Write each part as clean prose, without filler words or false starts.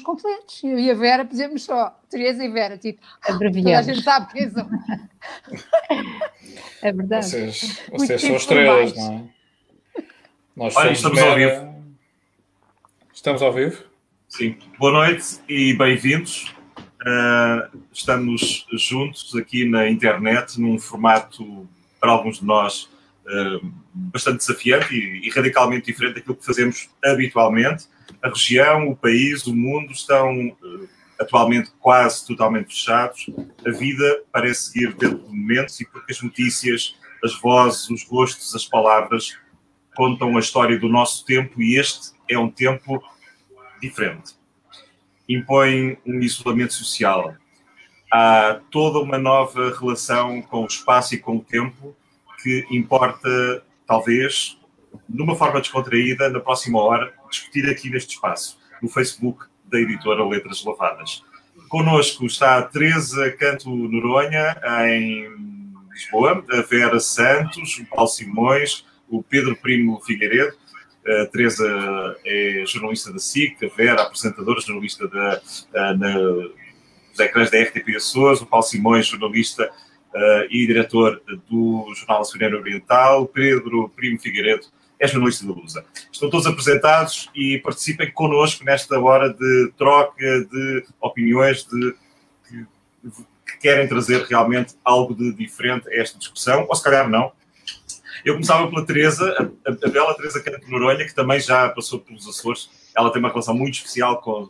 completos. Eu e a Vera pusemos só Teresa e Vera, tipo, toda a Abreviamos. gente sabe quem são. É verdade. Vocês são estrelas, não é? Nós Olha, somos estamos ao vivo. Estamos ao vivo? Sim. Boa noite e bem-vindos. Estamos juntos aqui na internet, num formato, para alguns de nós, bastante desafiante e radicalmente diferente daquilo que fazemos habitualmente. A região, o país, o mundo estão atualmente quase totalmente fechados. A vida parece seguir dentro de momentos e porque as notícias, as vozes, os gostos, as palavras contam a história do nosso tempo e este é um tempo diferente. Impõe um isolamento social. Há toda uma nova relação com o espaço e com o tempo que importa, talvez, de uma forma descontraída, na próxima hora, discutir aqui neste espaço, no Facebook da editora Letras Lavadas. Connosco está a Teresa Canto Noronha, em Lisboa, a Vera Santos, o Paulo Simões, o Pedro Primo Figueiredo. A Teresa é jornalista da SIC, a Vera, apresentadora, jornalista dos ecrãs da RTP Açores, o Paulo Simões, jornalista e diretor do Jornal Açoriano Oriental, o Pedro Primo Figueiredo é jornalista da Lusa. Estão todos apresentados e participem connosco nesta hora de troca de opiniões que querem trazer realmente algo de diferente a esta discussão, ou se calhar não. Eu começava pela Teresa, a bela Teresa Canto Noronha, que também já passou pelos Açores. Ela tem uma relação muito especial com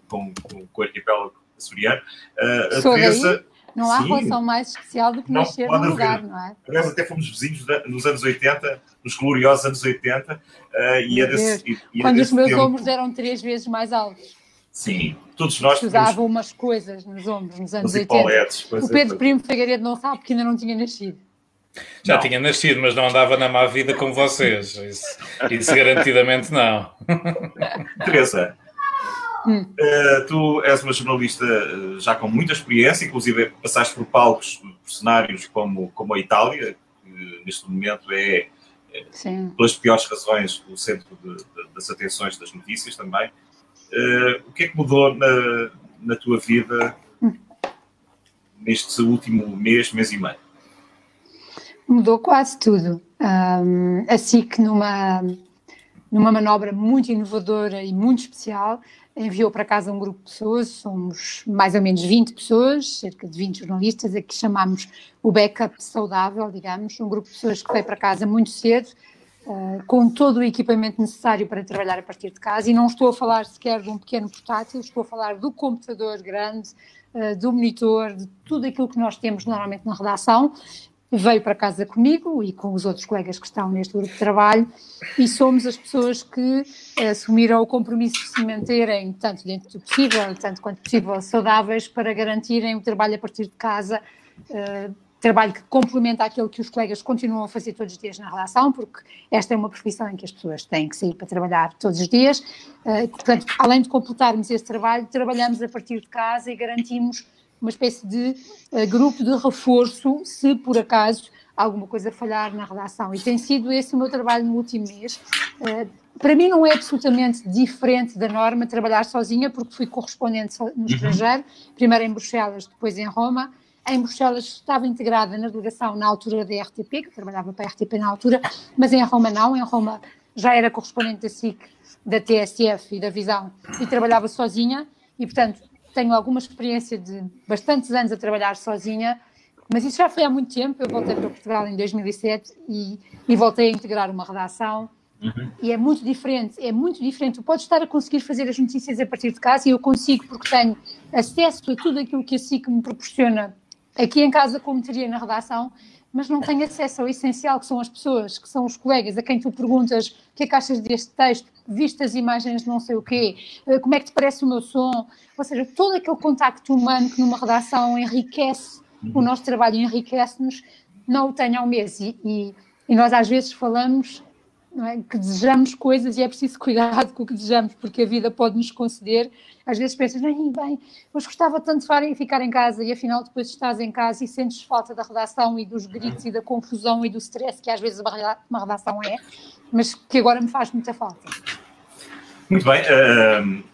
o arquipélago açoriano. A Teresa... Não há relação mais especial do que nascer num lugar, não é? Aliás, até fomos vizinhos nos anos 80, nos gloriosos anos 80. Quando os meus ombros eram 3 vezes mais altos. Sim, todos nós... Usavam umas coisas nos ombros nos anos 80. O Pedro Primo Figueiredo não sabe porque ainda não tinha nascido. Já tinha nascido, mas não andava na má vida como vocês. Isso garantidamente não. Teresa, tu és uma jornalista já com muita experiência, inclusive passaste por palcos, por cenários como a Itália, que neste momento é pelas piores razões, o centro das atenções das notícias também. O que é que mudou na tua vida neste último mês e meio? Mudou quase tudo. A SIC, numa manobra muito inovadora e muito especial, enviou para casa um grupo de pessoas, somos mais ou menos 20 pessoas, cerca de 20 jornalistas, a que chamámos o backup saudável, digamos, um grupo de pessoas que veio para casa muito cedo, com todo o equipamento necessário para trabalhar a partir de casa, e não estou a falar sequer de um pequeno portátil, estou a falar do computador grande, do monitor, de tudo aquilo que nós temos normalmente na redação. Veio para casa comigo e com os outros colegas que estão neste grupo de trabalho e somos as pessoas que assumiram o compromisso de se manterem, tanto dentro do possível, tanto quanto possível, saudáveis para garantirem o trabalho a partir de casa, trabalho que complementa aquilo que os colegas continuam a fazer todos os dias na redação, porque esta é uma profissão em que as pessoas têm que sair para trabalhar todos os dias. Portanto, além de completarmos esse trabalho, trabalhamos a partir de casa e garantimos uma espécie de grupo de reforço se por acaso alguma coisa falhar na redação. E tem sido esse o meu trabalho no último mês. Para mim não é absolutamente diferente da norma trabalhar sozinha, porque fui correspondente no estrangeiro, primeiro em Bruxelas, depois em Roma. Em Bruxelas estava integrada na delegação na altura da RTP, que eu trabalhava para a RTP na altura, mas em Roma não. Em Roma já era correspondente da SIC, da TSF e da Visão e trabalhava sozinha e, portanto, tenho alguma experiência de bastantes anos a trabalhar sozinha, mas isso já foi há muito tempo. Eu voltei para Portugal em 2007 e voltei a integrar uma redação. E é muito diferente, Tu podes estar a conseguir fazer as notícias a partir de casa e eu consigo porque tenho acesso a tudo aquilo que a SIC me proporciona aqui em casa como teria na redação, mas não tenho acesso ao essencial, que são as pessoas, que são os colegas, a quem tu perguntas o que é que achas deste texto, viste as imagens de não sei o quê, como é que te parece o meu som, ou seja, todo aquele contacto humano que numa redação enriquece o nosso trabalho, enriquece-nos, não o tenho ao mês. E nós às vezes falamos, não é, que desejamos coisas e é preciso cuidado com o que desejamos, porque a vida pode nos conceder. Às vezes pensas, bem, mas gostava tanto de ficar em casa e afinal depois estás em casa e sentes falta da redação e dos gritos e da confusão e do stress que às vezes uma redação é, mas que agora me faz muita falta. Muito bem,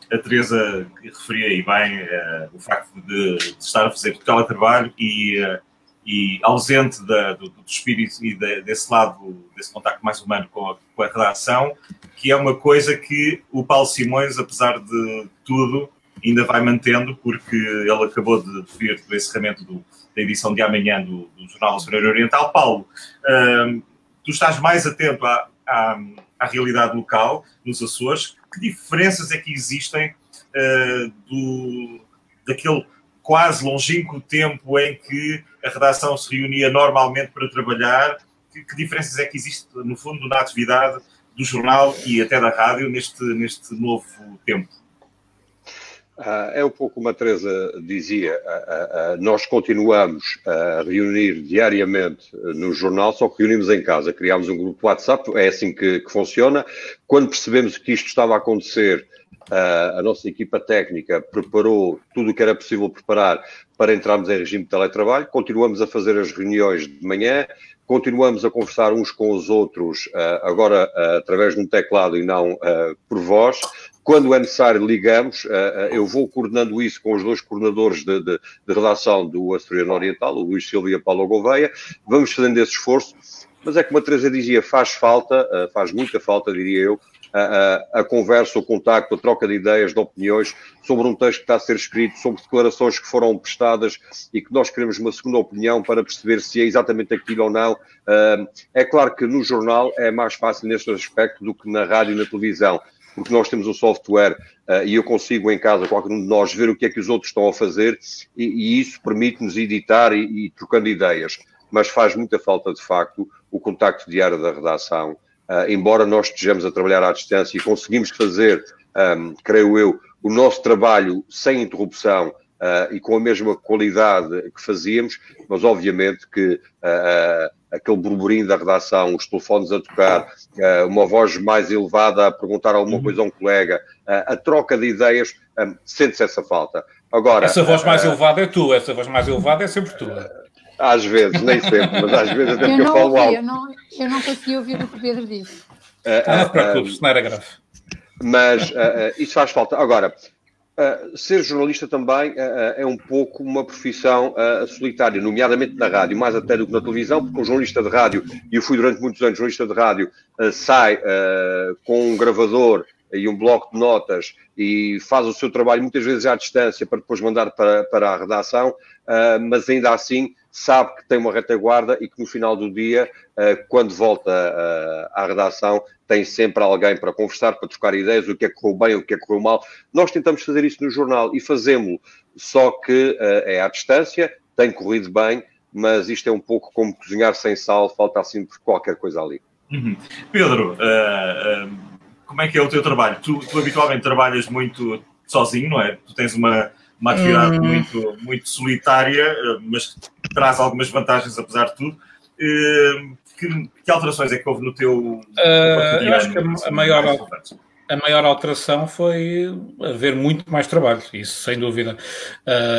a Teresa referia aí bem o facto de estar a fazer teletrabalho e ausente do espírito e desse lado, desse contacto mais humano com a redação, que é uma coisa que o Paulo Simões, apesar de tudo, ainda vai mantendo, porque ele acabou de vir do encerramento da edição de amanhã do Jornal Nacional Oriental. Paulo, tu estás mais atento à realidade local nos Açores. Que diferenças é que existem daquele quase longínquo tempo em que a redação se reunia normalmente para trabalhar? Que diferenças é que existem, no fundo, na atividade do jornal e até da rádio neste novo tempo? É um pouco como a Teresa dizia, nós continuamos a reunir diariamente no jornal, só que reunimos em casa. Criámos um grupo WhatsApp, é assim que funciona. Quando percebemos que isto estava a acontecer, a nossa equipa técnica preparou tudo o que era possível preparar para entrarmos em regime de teletrabalho. Continuamos a fazer as reuniões de manhã, continuamos a conversar uns com os outros, agora através de um teclado e não por voz. Quando é necessário, ligamos. Eu vou coordenando isso com os dois coordenadores de redação do Açoriano Oriental, o Luís Silva e a Paula Gouveia. Vamos fazendo esse esforço, mas é como a Teresa dizia, faz falta, faz muita falta, diria eu, a conversa, o contacto, a troca de ideias, de opiniões sobre um texto que está a ser escrito, sobre declarações que foram prestadas e que nós queremos uma segunda opinião para perceber se é exatamente aquilo ou não. É claro que no jornal é mais fácil neste aspecto do que na rádio e na televisão, porque nós temos um software e eu consigo em casa, qualquer um de nós, ver o que é que os outros estão a fazer e isso permite-nos editar e trocando ideias. Mas faz muita falta, de facto, o contacto diário da redação. Embora nós estejamos a trabalhar à distância e conseguimos fazer, creio eu, o nosso trabalho sem interrupção e com a mesma qualidade que fazíamos, mas obviamente que aquele burburinho da redação, os telefones a tocar, uma voz mais elevada a perguntar alguma coisa a um colega, a troca de ideias, sente-se essa falta. Agora, essa voz mais elevada é tua, essa voz mais elevada é sempre tua. Às vezes, nem sempre, mas às vezes até porque eu falo alto. Eu não consegui ouvir o que o Pedro disse. Não te preocupes, não era grave. Mas isso faz falta. Agora, ser jornalista também é um pouco uma profissão solitária, nomeadamente na rádio, mais até do que na televisão, porque um jornalista de rádio, e eu fui durante muitos anos jornalista de rádio, sai com um gravador e um bloco de notas e faz o seu trabalho muitas vezes à distância para depois mandar para a redação, mas ainda assim sabe que tem uma retaguarda e que no final do dia, quando volta à redação, tem sempre alguém para conversar, para trocar ideias, o que é que correu bem, o que é que correu mal. Nós tentamos fazer isso no jornal e fazemos-lo, só que é à distância, tem corrido bem, mas isto é um pouco como cozinhar sem sal, falta assim por qualquer coisa ali. Pedro, como é que é o teu trabalho? Tu habitualmente trabalhas muito sozinho, não é? Tu tens uma atividade muito solitária, mas que traz algumas vantagens apesar de tudo. Que alterações é que houve no teu cotidiano? Eu acho que a maior alteração foi haver muito mais trabalho, isso sem dúvida.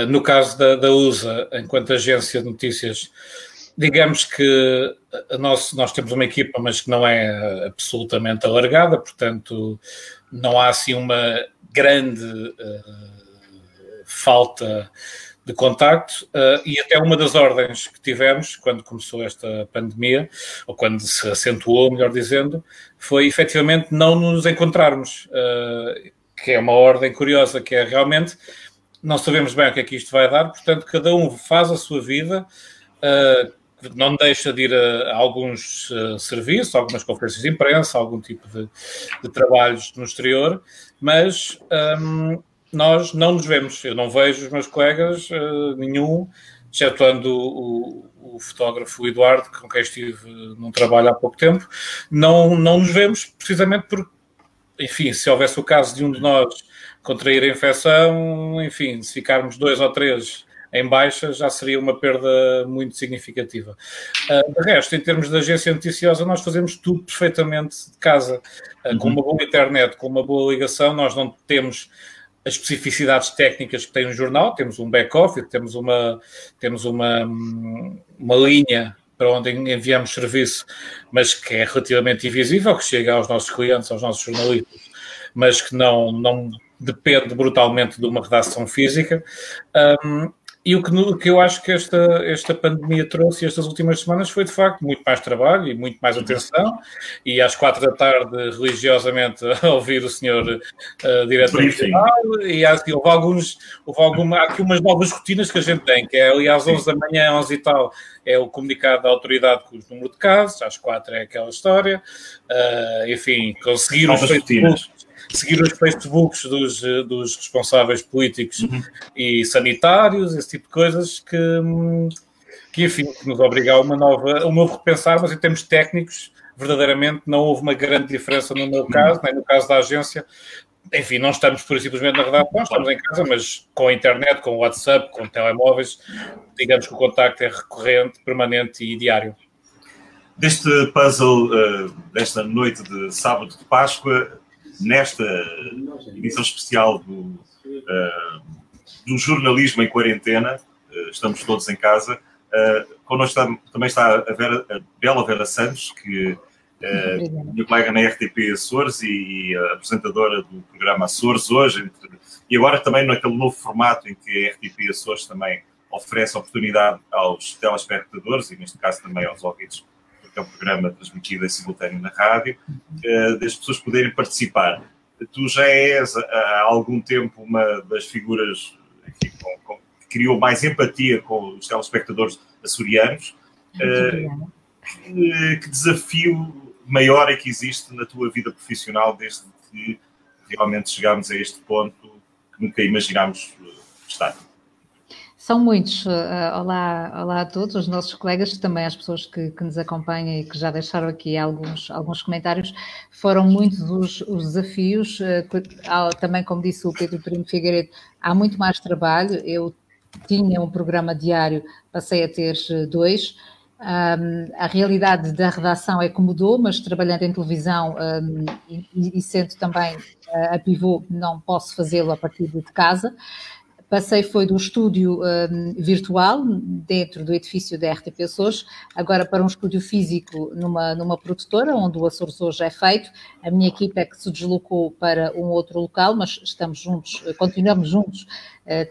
No caso da USA, enquanto agência de notícias, digamos que nós temos uma equipa, mas que não é absolutamente alargada, portanto não há assim uma grande falta de contacto, e até uma das ordens que tivemos quando começou esta pandemia, ou quando se acentuou, melhor dizendo, foi efetivamente não nos encontrarmos, que é uma ordem curiosa, que é realmente não sabemos bem o que é que isto vai dar, portanto cada um faz a sua vida, não deixa de ir a alguns serviços, algumas conferências de imprensa, algum tipo de trabalhos no exterior, mas nós não nos vemos. Eu não vejo os meus colegas, nenhum, excetuando o fotógrafo Eduardo, com quem estive num trabalho há pouco tempo. Não nos vemos precisamente porque, enfim, se houvesse o caso de um de nós contrair a infecção, enfim, se ficarmos 2 ou 3 em baixa, já seria uma perda muito significativa. De resto, em termos de agência noticiosa, nós fazemos tudo perfeitamente de casa. Com uma boa internet, com uma boa ligação, nós não temos as especificidades técnicas que tem um jornal, temos um back-office, temos uma linha para onde enviamos serviço, mas que é relativamente invisível, que chega aos nossos clientes, aos nossos jornalistas, mas que não depende brutalmente de uma redação física. E o que eu acho que esta pandemia trouxe estas últimas semanas foi, de facto, muito mais trabalho e muito mais atenção. E às 4 da tarde, religiosamente, a ouvir o senhor diretor nacional. E há aqui umas novas rotinas que a gente tem, que é ali às 11 da manhã, 11 e tal, é o comunicado da autoridade com o número de casos, às 4 é aquela história. Enfim, conseguir seguir os Facebooks dos responsáveis políticos e sanitários, esse tipo de coisas que enfim, nos obriga a um novo repensar, mas em termos técnicos, verdadeiramente não houve uma grande diferença no meu caso, nem no caso da agência. Enfim, não estamos por simplesmente na redação, estamos em casa, mas com a internet, com o WhatsApp, com telemóveis, digamos que o contacto é recorrente, permanente e diário. Deste puzzle, desta noite de sábado de Páscoa, nesta edição especial do jornalismo em quarentena, estamos todos em casa. Connosco também está a bela Vera Santos, que é minha colega na RTP Açores e apresentadora do programa Açores hoje, e agora também naquele novo formato em que a RTP Açores também oferece oportunidade aos telespectadores, e neste caso também aos ouvintes, porque é um programa transmitido em simultâneo na rádio, das pessoas poderem participar. Tu já és há algum tempo uma das figuras que criou mais empatia com os telespectadores açorianos. Que desafio maior é que existe na tua vida profissional desde que realmente chegámos a este ponto que nunca imaginámos estar? São muitos. Olá a todos, os nossos colegas, também as pessoas que nos acompanham e que já deixaram aqui alguns comentários. Foram muitos os desafios. Também, como disse o Pedro Primo Figueiredo, há muito mais trabalho. Eu tinha um programa diário, passei a ter 2. A realidade da redação é que mudou, mas trabalhando em televisão e sendo também a pivô, não posso fazê-lo a partir de casa. Foi do estúdio virtual, dentro do edifício da RTP Açores, agora para um estúdio físico numa produtora, onde o Açores hoje é feito. A minha equipe é que se deslocou para um outro local, mas estamos juntos, continuamos juntos,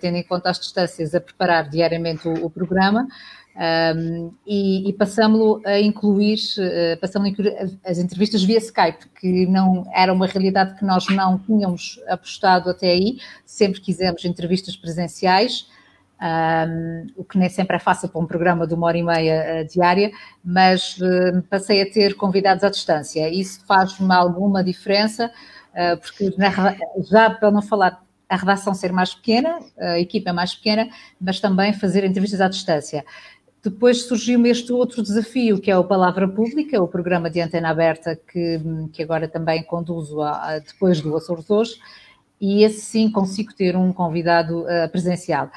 tendo em conta as distâncias, a preparar diariamente o programa. E passamos-lo a incluir as entrevistas via Skype, que não era uma realidade que nós não tínhamos apostado até aí. Sempre quisemos entrevistas presenciais, o que nem sempre é fácil para um programa de 1h30 diária, mas passei a ter convidados à distância. Isso faz-me alguma diferença, porque já para não falar a redação ser mais pequena, a equipa é mais pequena, mas também fazer entrevistas à distância. Depois surgiu-me este outro desafio, que é o Palavra Pública, o programa de antena aberta que agora também conduzo depois do Açores hoje, e esse sim consigo ter um convidado presencial.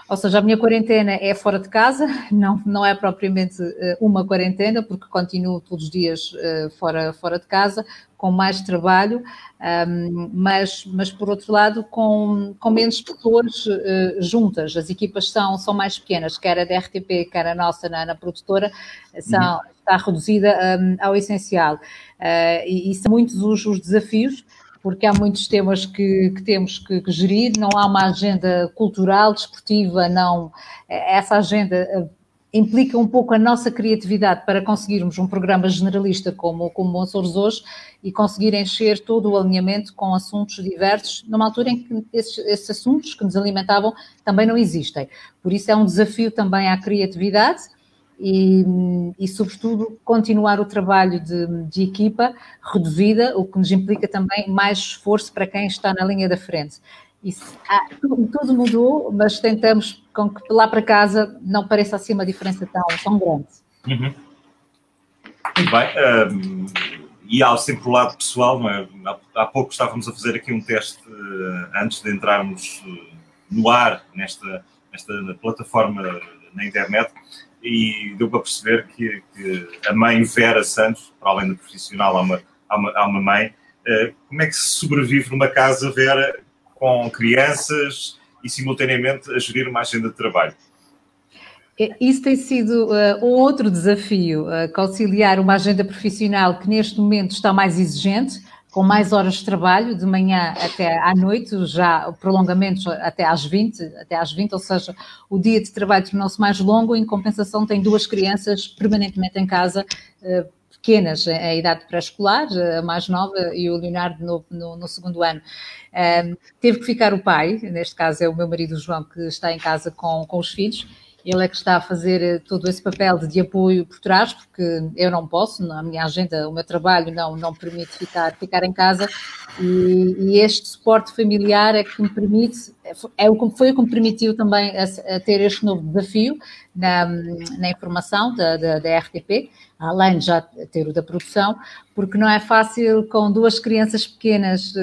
Ou seja, a minha quarentena é fora de casa, não é propriamente uma quarentena, porque continuo todos os dias fora de casa, com mais trabalho, mas por outro lado com menos pessoas juntas. As equipas são mais pequenas, quer a da RTP, quer a nossa na produtora, está reduzida ao essencial. E são muitos os desafios, porque há muitos temas que temos que gerir, não há uma agenda cultural, desportiva, não. Essa agenda implica um pouco a nossa criatividade para conseguirmos um programa generalista como o Açores hoje e conseguir encher todo o alinhamento com assuntos diversos, numa altura em que esses assuntos que nos alimentavam também não existem. Por isso é um desafio também à criatividade e sobretudo, continuar o trabalho de equipa reduzida, o que nos implica também mais esforço para quem está na linha da frente. Tudo mudou, mas tentamos com que lá para casa não pareça assim uma diferença tão grande. Muito bem. E há sempre o lado pessoal, não é? Há pouco estávamos a fazer aqui um teste antes de entrarmos no ar nesta plataforma na internet, e deu para perceber que a mãe Vera Santos, para além da profissional, há uma mãe. Como é que se sobrevive numa casa, Vera, com crianças e simultaneamente a gerir uma agenda de trabalho? Isso tem sido um outro desafio, conciliar uma agenda profissional que neste momento está mais exigente, com mais horas de trabalho, de manhã até à noite, já prolongamentos até às 20, ou seja, o dia de trabalho tornou-se mais longo, em compensação tem 2 crianças permanentemente em casa, pequenas, a idade pré-escolar, a mais nova, e o Leonardo no 2º ano. Teve que ficar o pai, neste caso é o meu marido João, que está em casa com os filhos. Ele é que está a fazer todo esse papel de apoio por trás, porque eu não posso, a minha agenda, o meu trabalho não permite ficar em casa, e este suporte familiar é que me permite, foi o que me permitiu também a ter este novo desafio na informação da RTP, além de já ter o da produção, porque não é fácil com 2 crianças pequenas,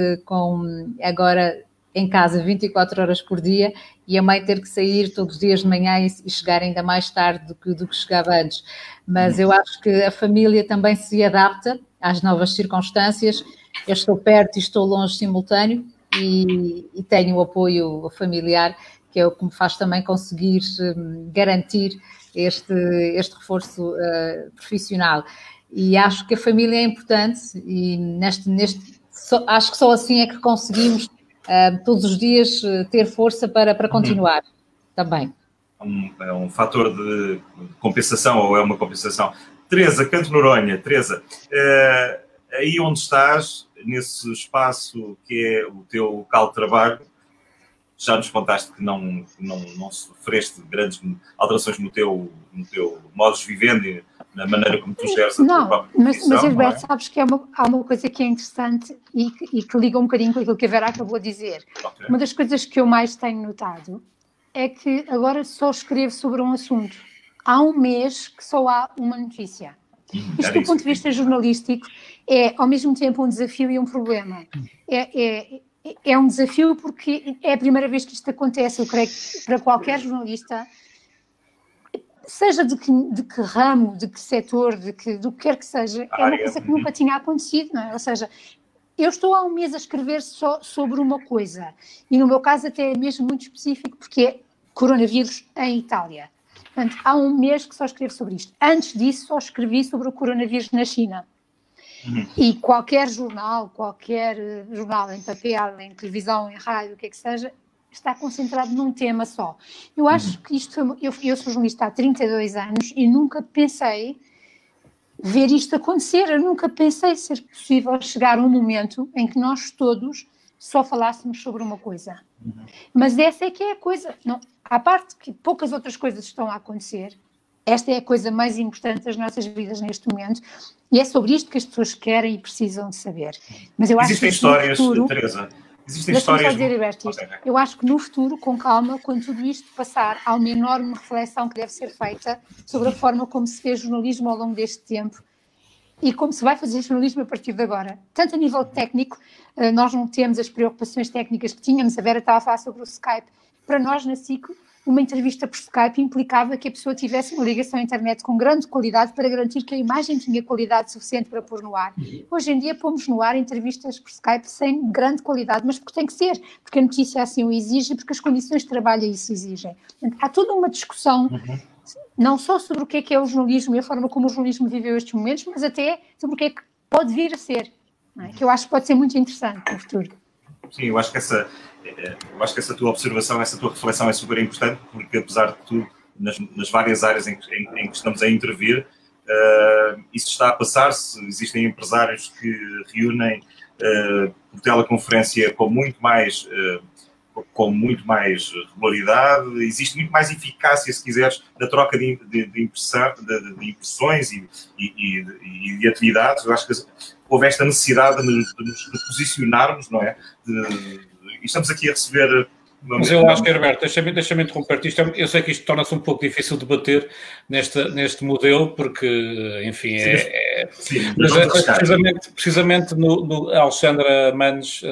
agora em casa 24 horas por dia, e a mãe ter que sair todos os dias de manhã e chegar ainda mais tarde do que chegava antes. Mas eu acho que a família também se adapta às novas circunstâncias. Eu estou perto e estou longe simultâneo, e tenho o apoio familiar, que é o que me faz também conseguir garantir este reforço profissional. E acho que a família é importante, e acho que só assim é que conseguimos todos os dias ter força para continuar também. É um fator de compensação, ou é uma compensação. Teresa, Canto Noronha. Teresa, aí onde estás, nesse espaço que é o teu local de trabalho, já nos contaste que não sofreste grandes alterações no teu modus vivendi, na maneira como tu geres a tua própria profissão. Mas Gilberto, sabes que há uma coisa que é interessante e que liga um bocadinho com aquilo que a Vera acabou de dizer. Okay. Uma das coisas que eu mais tenho notado é que agora só escrevo sobre um assunto. Há um mês que só há uma notícia. Isto, do ponto de vista jornalístico, é ao mesmo tempo um desafio e um problema. É um desafio porque é a primeira vez que isto acontece. Eu creio que para qualquer jornalista, seja de que ramo, de que setor, do que quer que seja, é uma coisa que nunca tinha acontecido, não é? Ou seja, eu estou há um mês a escrever só sobre uma coisa, e no meu caso até é mesmo muito específico, porque é coronavírus em Itália. Portanto, há um mês que só escrevo sobre isto. Antes disso, só escrevi sobre o coronavírus na China. E qualquer jornal em papel, em televisão, em rádio, o que é que seja, está concentrado num tema só. Eu acho que eu sou jornalista há 32 anos e nunca pensei ver isto acontecer. Eu nunca pensei ser possível chegar a um momento em que nós todos só falássemos sobre uma coisa. Mas essa é que é a coisa. Não, à parte que poucas outras coisas estão a acontecer, esta é a coisa mais importante das nossas vidas neste momento, e é sobre isto que as pessoas querem e precisam de saber. Mas eu acho que histórias, Teresa. Existem histórias. Eu acho que no futuro, com calma, quando tudo isto passar, há uma enorme reflexão que deve ser feita sobre a forma como se fez jornalismo ao longo deste tempo e como se vai fazer jornalismo a partir de agora. Tanto a nível técnico, nós não temos as preocupações técnicas que tínhamos. A Vera estava a falar sobre o Skype. Para nós, na SIC, uma entrevista por Skype implicava que a pessoa tivesse uma ligação à internet com grande qualidade para garantir que a imagem tinha qualidade suficiente para pôr no ar. Hoje em dia pomos no ar entrevistas por Skype sem grande qualidade, mas porque tem que ser, porque a notícia assim o exige, porque as condições de trabalho isso exigem. Portanto, há toda uma discussão, não só sobre o que é o jornalismo e a forma como o jornalismo viveu estes momentos, mas até sobre o que é que pode vir a ser, não é? Que eu acho que pode ser muito interessante no futuro. Sim, eu acho que essa tua observação, essa tua reflexão é super importante, porque apesar de tudo, nas várias áreas em que estamos a intervir, isso está a passar-se. Existem empresários que reúnem por teleconferência com muito mais regularidade, existe muito mais eficácia, se quiseres, da troca de impressões e de atividades. Eu acho que houve esta necessidade de nos posicionarmos, não é? E estamos aqui a receber... Mas eu acho que, Herberto, deixa-me interromper-te. Eu sei que isto torna-se um pouco difícil de debater neste modelo, porque, enfim, mas precisamente no Alexandra Manes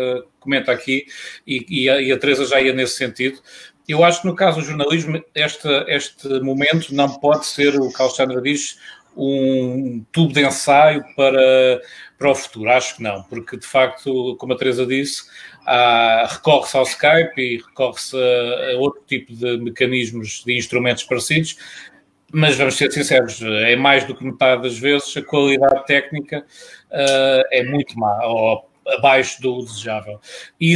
comenta aqui, e a Teresa já ia nesse sentido. Eu acho que no caso do jornalismo, este momento não pode ser, o que a Alexandra diz, um tubo de ensaio para o futuro. Acho que não, porque de facto, como a Teresa disse, recorre-se ao Skype e recorre-se a outro tipo de mecanismos, de instrumentos parecidos, mas vamos ser sinceros, é mais do que metade das vezes a qualidade técnica é muito má, ou abaixo do desejável. E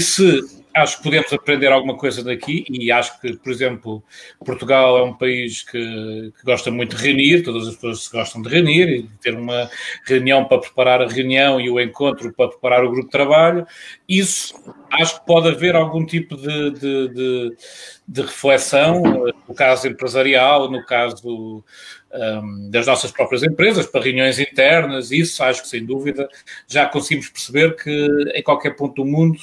acho que podemos aprender alguma coisa daqui, e acho que, por exemplo, Portugal é um país que gosta muito de reunir, todas as pessoas se gostam de reunir, e de ter uma reunião para preparar a reunião e o encontro para preparar o grupo de trabalho. Isso acho que pode haver algum tipo de reflexão, no caso empresarial, no caso das nossas próprias empresas, para reuniões internas. Isso acho que, sem dúvida, já conseguimos perceber que em qualquer ponto do mundo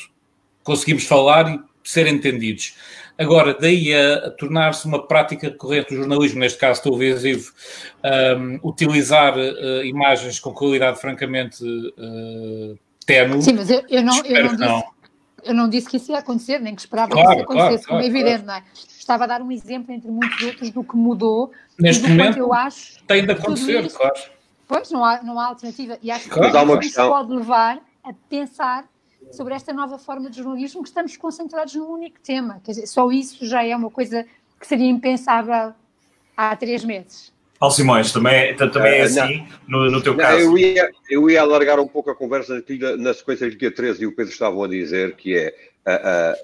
conseguimos falar e ser entendidos. Agora, daí a tornar-se uma prática corrente do jornalismo, neste caso televisivo, utilizar imagens com qualidade francamente ténue. Sim, mas eu não disse que isso ia acontecer, nem que esperava que isso acontecesse, como é evidente, não é? Estava a dar um exemplo entre muitos outros do que mudou. Neste momento, eu acho tem de acontecer, isso, claro. Pois, não há alternativa. E acho que isso pode levar a pensar sobre esta nova forma de jornalismo, que estamos concentrados num único tema. Quer dizer, só isso já é uma coisa que seria impensável há 3 meses. Paulo Simões, também é assim no teu caso? Eu ia alargar um pouco a conversa aqui na sequência do que a Teresa e o Pedro estavam a dizer, que é,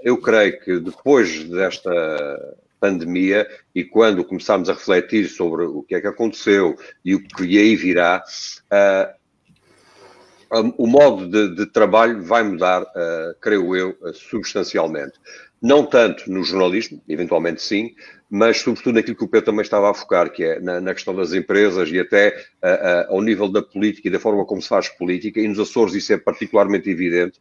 eu creio que depois desta pandemia e quando começarmos a refletir sobre o que é que aconteceu e o que aí virá, o modo de trabalho vai mudar, creio eu, substancialmente. Não tanto no jornalismo, eventualmente sim, mas sobretudo naquilo que o Pedro também estava a focar, que é na questão das empresas e até ao nível da política e da forma como se faz política. E nos Açores isso é particularmente evidente,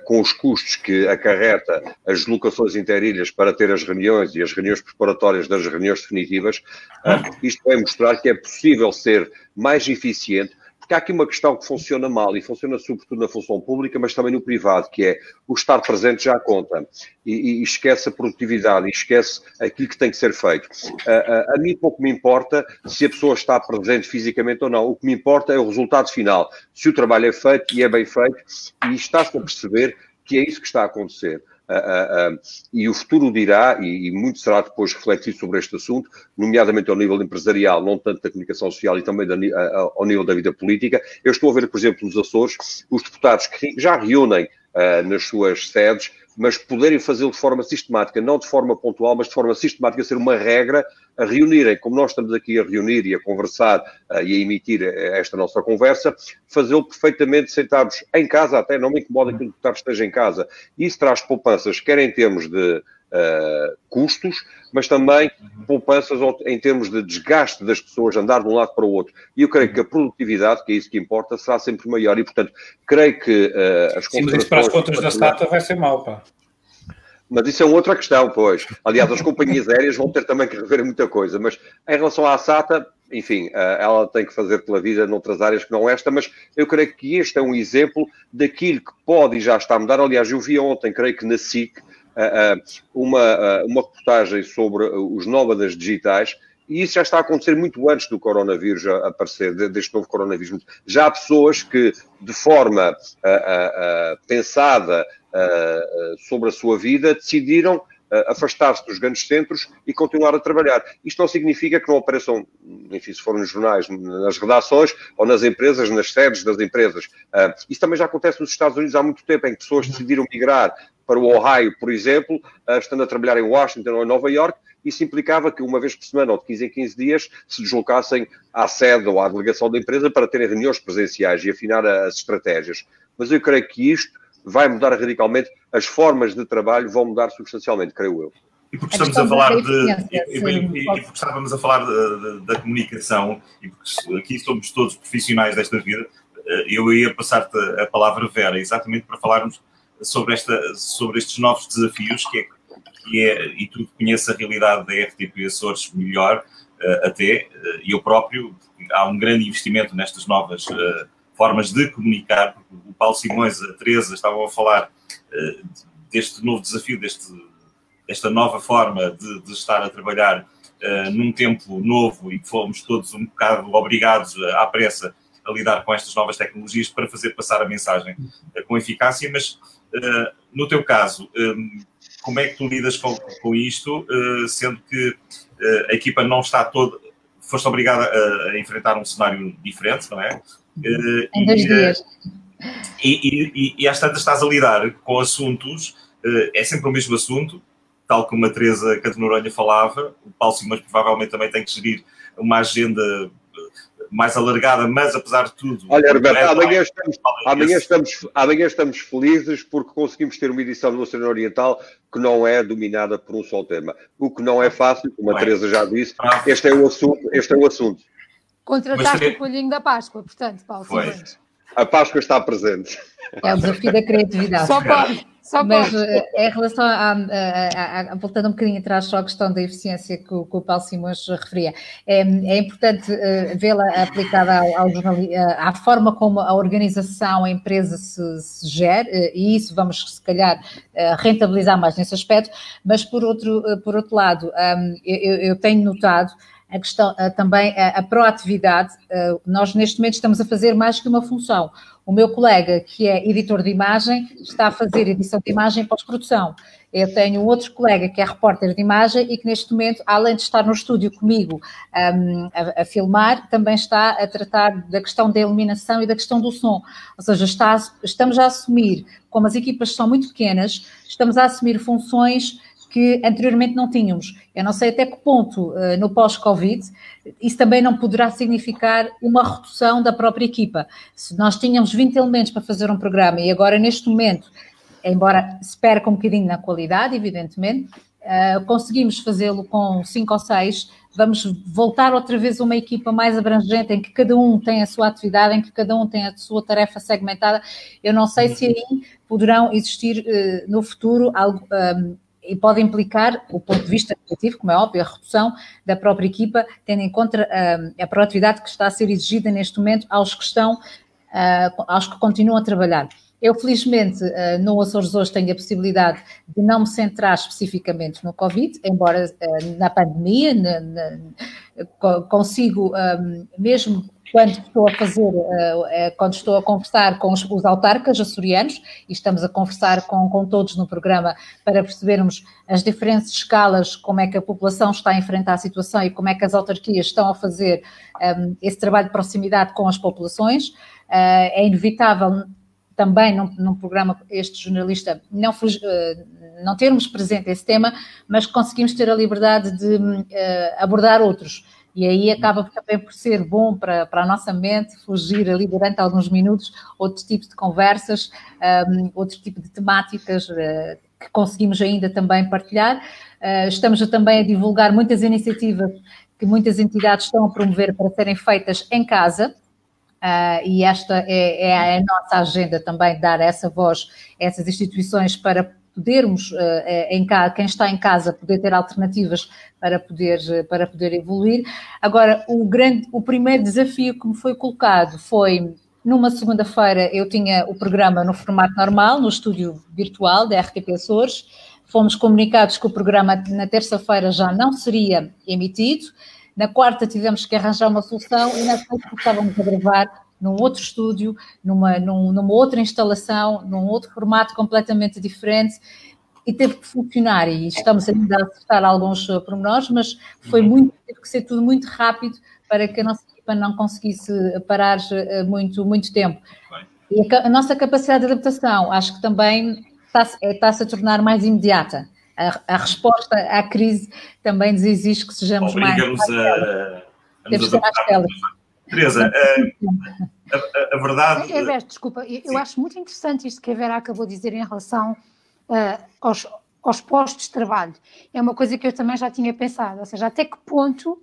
com os custos que acarreta as deslocações interilhas para ter as reuniões e as reuniões preparatórias das reuniões definitivas. Isto vai mostrar que é possível ser mais eficiente, porque há aqui uma questão que funciona mal e funciona sobretudo na função pública, mas também no privado, que é o estar presente já conta e esquece a produtividade e esquece aquilo que tem que ser feito. A mim pouco me importa se a pessoa está presente fisicamente ou não, o que me importa é o resultado final, se o trabalho é feito e é bem feito e está-se a perceber que é isso que está a acontecer. E o futuro dirá, e muito será depois refletido sobre este assunto, nomeadamente ao nível empresarial, não tanto da comunicação social e também ao nível da vida política. Eu estou a ver, por exemplo, nos Açores, os deputados que já reúnem nas suas sedes, mas poderem fazê-lo de forma sistemática, não de forma pontual, mas de forma sistemática, ser uma regra, a reunirem, como nós estamos aqui a reunir e a conversar e a emitir esta nossa conversa, fazê-lo perfeitamente sentados em casa, até não me incomoda que o deputado esteja em casa. Isso traz poupanças, quer em termos de custos, mas também poupanças em termos de desgaste das pessoas, andar de um lado para o outro. E eu creio que a produtividade, que é isso que importa, será sempre maior. E, portanto, creio que as Sim, mas isso para as contas da SATA vai ser mau, pá. Mas isso é uma outra questão, pois. Aliás, as companhias aéreas vão ter também que rever muita coisa. Mas em relação à SATA, enfim, ela tem que fazer pela vida noutras áreas que não esta, mas eu creio que este é um exemplo daquilo que pode e já está a mudar. Aliás, eu vi ontem, creio que na SIC, uma reportagem sobre os nómadas digitais, e isso já está a acontecer muito antes do coronavírus aparecer, deste novo coronavírus. Já há pessoas que, de forma pensada sobre a sua vida, decidiram afastar-se dos grandes centros e continuar a trabalhar. Isto não significa que não apareçam, enfim, se forem nos jornais, nas redações ou nas empresas, nas sedes das empresas. Isso também já acontece nos Estados Unidos há muito tempo, em que pessoas decidiram migrar para o Ohio, por exemplo, estando a trabalhar em Washington ou em Nova York. Isso implicava que uma vez por semana ou de 15 em 15 dias se deslocassem à sede ou à delegação da empresa para terem reuniões presenciais e afinar as estratégias. Mas eu creio que isto vai mudar radicalmente, as formas de trabalho vão mudar substancialmente, creio eu. E porque estamos a falar porque estávamos a falar da comunicação, e porque aqui somos todos profissionais desta vida, eu ia passar-te a palavra, Vera, exatamente para falarmos sobre estes novos desafios, que é, e tu conheces a realidade da RTP Açores melhor, até, e eu próprio, há um grande investimento nestas novas formas de comunicar. O Paulo Simões, a Teresa estavam a falar deste novo desafio, desta nova forma de estar a trabalhar num tempo novo, e que fomos todos um bocado obrigados à pressa a lidar com estas novas tecnologias para fazer passar a mensagem com eficácia. Mas no teu caso, como é que tu lidas com isto, sendo que a equipa não está toda... Foste obrigada a enfrentar um cenário diferente, não é? Em 2 dias. E às tantas estás a lidar com assuntos, é sempre o mesmo assunto, tal como a Teresa Canto Noronha falava, o Paulo Simões provavelmente também tem que gerir uma agenda mais alargada, mas apesar de tudo... Olha, Herberto, amanhã estamos felizes porque conseguimos ter uma edição do Oceano Oriental que não é dominada por um só tema. O que não é fácil, como a Teresa já disse, este é o assunto. Contrataste o coelhinho da Páscoa, portanto, Paulo Simões. A Páscoa está presente. É o desafio da criatividade. Só pode. Mas em relação voltando um bocadinho atrás só a questão da eficiência que o Paulo Simões referia, é importante vê-la aplicada à forma como a organização, a empresa se gera, e isso vamos, se calhar, rentabilizar mais nesse aspecto, mas por outro lado, eu tenho notado a questão, também a proatividade. Nós neste momento estamos a fazer mais que uma função. O meu colega, que é editor de imagem, está a fazer edição de imagem e pós-produção. Eu tenho outro colega que é repórter de imagem e que neste momento, além de estar no estúdio comigo a filmar, também está a tratar da questão da iluminação e da questão do som. Ou seja, estamos a assumir, como as equipas são muito pequenas, estamos a assumir funções que anteriormente não tínhamos. Eu não sei até que ponto, no pós-Covid, isso também não poderá significar uma redução da própria equipa. Se nós tínhamos 20 elementos para fazer um programa e agora, neste momento, embora se perca um bocadinho na qualidade, evidentemente, conseguimos fazê-lo com 5 ou 6, vamos voltar outra vez a uma equipa mais abrangente, em que cada um tem a sua atividade, em que cada um tem a sua tarefa segmentada. Eu não sei se aí poderão existir, no futuro, algo... e pode implicar, o ponto de vista criativo, como é óbvio, a redução da própria equipa, tendo em conta a proatividade que está a ser exigida neste momento aos que continuam a trabalhar. Eu, felizmente, no Açores hoje tenho a possibilidade de não me centrar especificamente no Covid, embora na pandemia consigo, mesmo quando estou a conversar com os autarcas açorianos, e estamos a conversar com todos no programa para percebermos as diferentes escalas, como é que a população está a enfrentar a situação e como é que as autarquias estão a fazer esse trabalho de proximidade com as populações. É inevitável também num programa este jornalista não termos presente esse tema, mas conseguimos ter a liberdade de abordar outros. E aí acaba também por ser bom para a nossa mente fugir ali durante alguns minutos outro tipo de conversas, outro tipo de temáticas que conseguimos ainda também partilhar. Estamos também a divulgar muitas iniciativas que muitas entidades estão a promover para serem feitas em casa. E esta é a nossa agenda também, dar essa voz a essas instituições para podermos, quem está em casa, poder ter alternativas para poder evoluir. Agora, o primeiro desafio que me foi colocado foi, numa segunda-feira, eu tinha o programa no formato normal, no estúdio virtual da RTP Açores. Fomos comunicados que o programa na terça-feira já não seria emitido. Na quarta tivemos que arranjar uma solução e na sexta estávamos a gravar num outro estúdio, numa outra instalação, num outro formato completamente diferente, e teve que funcionar, e estamos ainda a acertar alguns pormenores, mas teve que ser tudo muito rápido para que a nossa equipa não conseguisse parar muito tempo. E a nossa capacidade de adaptação, acho que também está-se a tornar mais imediata. A resposta à crise também nos exige que sejamos mais... Temos que ser mais céleres. Teresa, a verdade... Desculpa, eu acho muito interessante isto que a Vera acabou de dizer em relação aos postos de trabalho. É uma coisa que eu também já tinha pensado, ou seja, até que ponto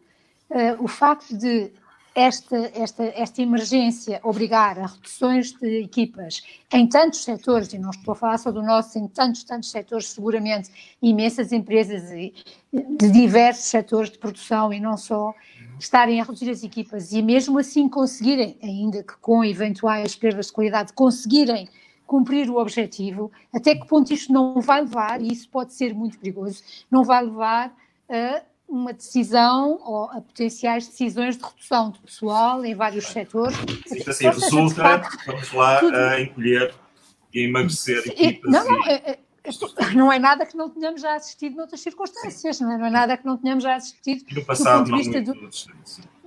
o facto de esta emergência obrigar a reduções de equipas em tantos setores, e não estou a falar só do nosso, em tantos setores, seguramente imensas empresas de diversos setores de produção e não só, estarem a reduzir as equipas e mesmo assim conseguirem, ainda que com eventuais perdas de qualidade, conseguirem cumprir o objetivo, até que ponto isto não vai levar, e isso pode ser muito perigoso, não vai levar a uma decisão ou a potenciais decisões de redução de pessoal em vários setores. Isto assim, resulta, vamos lá, a encolher e emagrecer equipas. Não é nada que não tenhamos já assistido noutras circunstâncias, não é nada que não tenhamos já assistido. E no passado não muito.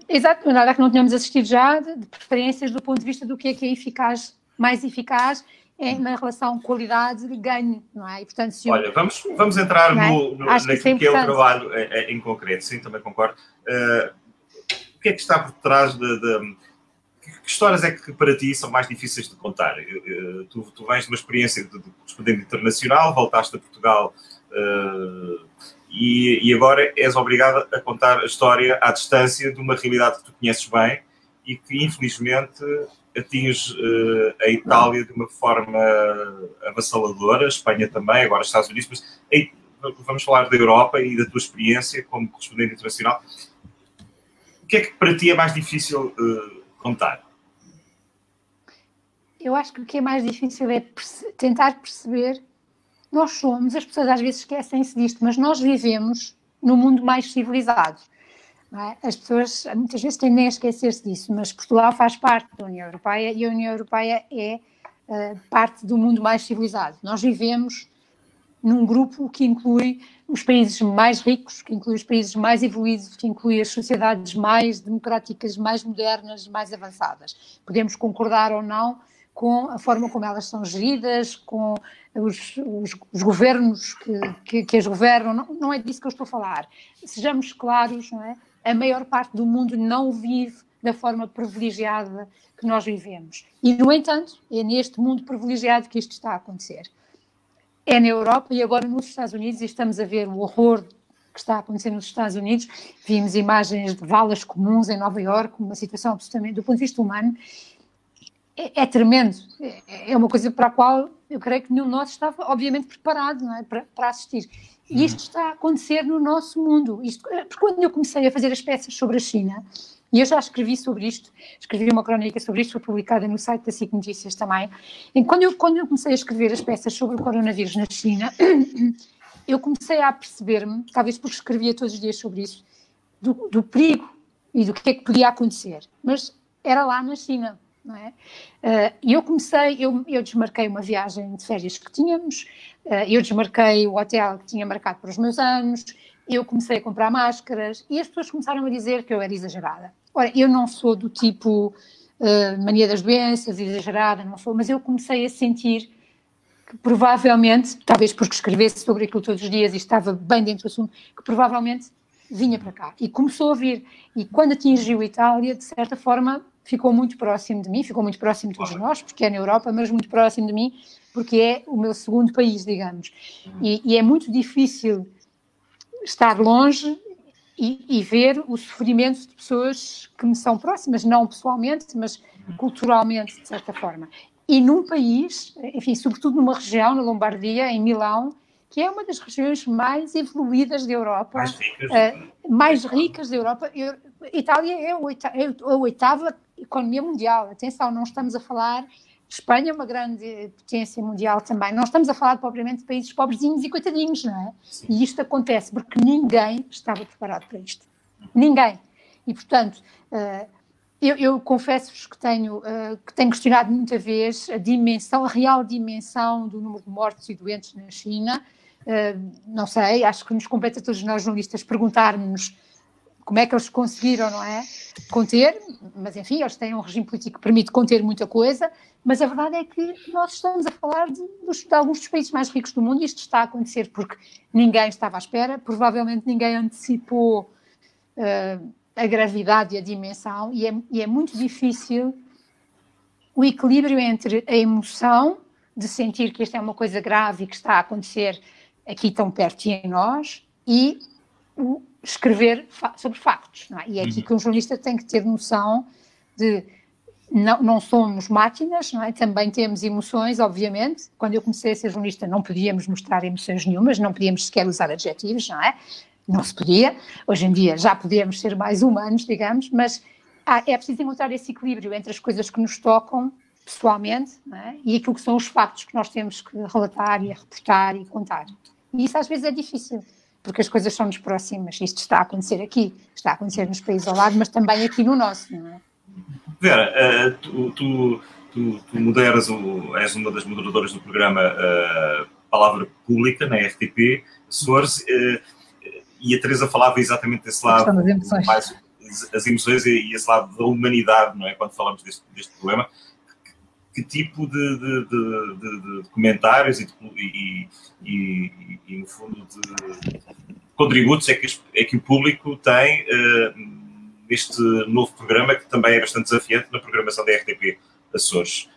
Exato, não é nada que não tenhamos assistido já, de preferências do ponto de vista do que é eficaz mais eficaz é na relação qualidade-ganho, não é? E, portanto, olha, vamos entrar naquilo que é o trabalho em concreto, sim, também concordo. O que é que está por trás que histórias é que para ti são mais difíceis de contar? Tu vens de uma experiência de correspondente internacional, voltaste a Portugal e agora és obrigado a contar a história à distância de uma realidade que tu conheces bem e que, infelizmente, atinge a Itália de uma forma avassaladora, a Espanha também, agora os Estados Unidos, mas vamos falar da Europa e da tua experiência como correspondente internacional. O que é que para ti é mais difícil contar? Eu acho que o que é mais difícil é tentar perceber. Nós somos, as pessoas às vezes esquecem-se disto, mas nós vivemos num mundo mais civilizado. Não é? As pessoas muitas vezes tendem a esquecer-se disso, mas Portugal faz parte da União Europeia e a União Europeia é parte do mundo mais civilizado. Nós vivemos num grupo que inclui os países mais ricos, que inclui os países mais evoluídos, que inclui as sociedades mais democráticas, mais modernas, mais avançadas. Podemos concordar ou não com a forma como elas são geridas, com os governos que as governam, não é disso que eu estou a falar. Sejamos claros, não é? A maior parte do mundo não vive da forma privilegiada que nós vivemos. E, no entanto, é neste mundo privilegiado que isto está a acontecer. É na Europa e agora nos Estados Unidos, e estamos a ver o horror que está a acontecer nos Estados Unidos. Vimos imagens de valas comuns em Nova Iorque, uma situação absolutamente, do ponto de vista humano, é tremendo. É uma coisa para a qual eu creio que nenhum de nós estava, obviamente, preparado, não é? para assistir. E isto está a acontecer no nosso mundo. Porque quando eu comecei a fazer as peças sobre a China, e eu já escrevi sobre isto, escrevi uma crónica sobre isto, foi publicada no site da SIC Notícias também, e quando eu comecei a escrever as peças sobre o coronavírus na China, eu comecei a perceber-me, talvez porque escrevia todos os dias sobre isso, do perigo e do que é que podia acontecer. Mas era lá na China. Não é? E eu desmarquei uma viagem de férias que tínhamos, eu desmarquei o hotel que tinha marcado para os meus anos, eu comecei a comprar máscaras e as pessoas começaram a dizer que eu era exagerada. Ora, eu não sou do tipo mania das doenças, exagerada, não sou, mas eu comecei a sentir que provavelmente, talvez porque escrevesse sobre aquilo todos os dias e estava bem dentro do assunto, que provavelmente vinha para cá. E começou a vir. E quando atingiu a Itália, de certa forma, ficou muito próximo de mim, ficou muito próximo de todos nós, porque é na Europa, mas muito próximo de mim, porque é o meu segundo país, digamos. E é muito difícil estar longe e ver o sofrimento de pessoas que me são próximas, não pessoalmente, mas culturalmente, de certa forma. E num país, enfim, sobretudo numa região, na Lombardia, em Milão, que é uma das regiões mais evoluídas da Europa, mais ricas da Europa. Itália é a oitava economia mundial. Atenção, não estamos a falar... Espanha é uma grande potência mundial também. Não estamos a falar propriamente de países pobrezinhos e coitadinhos, não é? E isto acontece porque ninguém estava preparado para isto. Ninguém. E, portanto, eu confesso-vos que tenho questionado muita vez a real dimensão do número de mortos e doentes na China. Não sei, acho que nos compete a todos nós jornalistas perguntar-nos como é que eles conseguiram, não é, conter, mas enfim, eles têm um regime político que permite conter muita coisa, mas a verdade é que nós estamos a falar de alguns dos países mais ricos do mundo e isto está a acontecer porque ninguém estava à espera, provavelmente ninguém antecipou a gravidade e a dimensão e é muito difícil o equilíbrio entre a emoção de sentir que esta é uma coisa grave e que está a acontecer aqui tão perto em nós e o escrever sobre factos, não é? E é aqui que um jornalista tem que ter noção de não somos máquinas, não é? Também temos emoções, obviamente. Quando eu comecei a ser jornalista não podíamos mostrar emoções nenhumas, não podíamos sequer usar adjetivos, não é? Não se podia. Hoje em dia já podíamos ser mais humanos, digamos, mas é preciso encontrar esse equilíbrio entre as coisas que nos tocam pessoalmente, não é? E aquilo que são os factos que nós temos que relatar e reportar e contar. E isso às vezes é difícil, porque as coisas são-nos próximas. Isto está a acontecer aqui, está a acontecer nos países ao lado, mas também aqui no nosso, não é? Vera, tu moderas, és uma das moderadoras do programa Palavra Pública, na RTP, Açores, e a Teresa falava exatamente desse lado, as emoções e esse lado da humanidade, não é? Quando falamos deste problema, que tipo de comentários e, no fundo, de contributos é que o público tem neste novo programa, que também é bastante desafiante na programação da RTP Açores.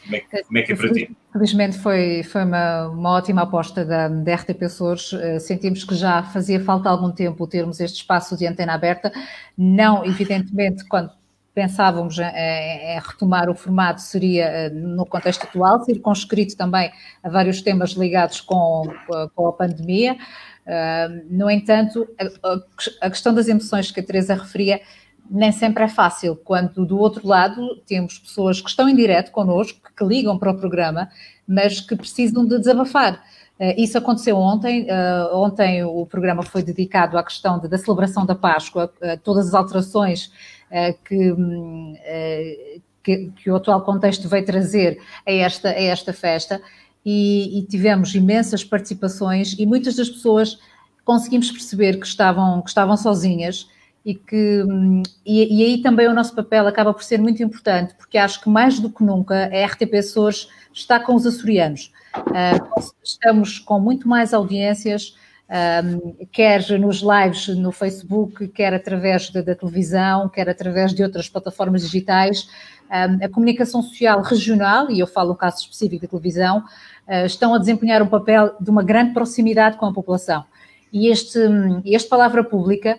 Como é que é para ti? Felizmente foi uma ótima aposta da RTP Açores. Sentimos que já fazia falta algum tempo termos este espaço de antena aberta. Não, evidentemente, quando pensávamos em retomar o formato, seria no contexto atual, circunscrito também a vários temas ligados com a pandemia. No entanto, a questão das emoções que a Teresa referia nem sempre é fácil, quando do outro lado temos pessoas que estão em direto connosco, que ligam para o programa, mas que precisam de desabafar. Isso aconteceu ontem. Ontem o programa foi dedicado à questão da celebração da Páscoa, todas as alterações que o atual contexto veio trazer a esta festa, e tivemos imensas participações, e muitas das pessoas conseguimos perceber que estavam sozinhas. E aí também o nosso papel acaba por ser muito importante, porque acho que mais do que nunca a RTP Açores está com os açorianos. Estamos com muito mais audiências, quer nos lives no Facebook, quer através da televisão, quer através de outras plataformas digitais. A comunicação social regional, e eu falo no caso específico da televisão, estão a desempenhar um papel de uma grande proximidade com a população. E este Palavra Pública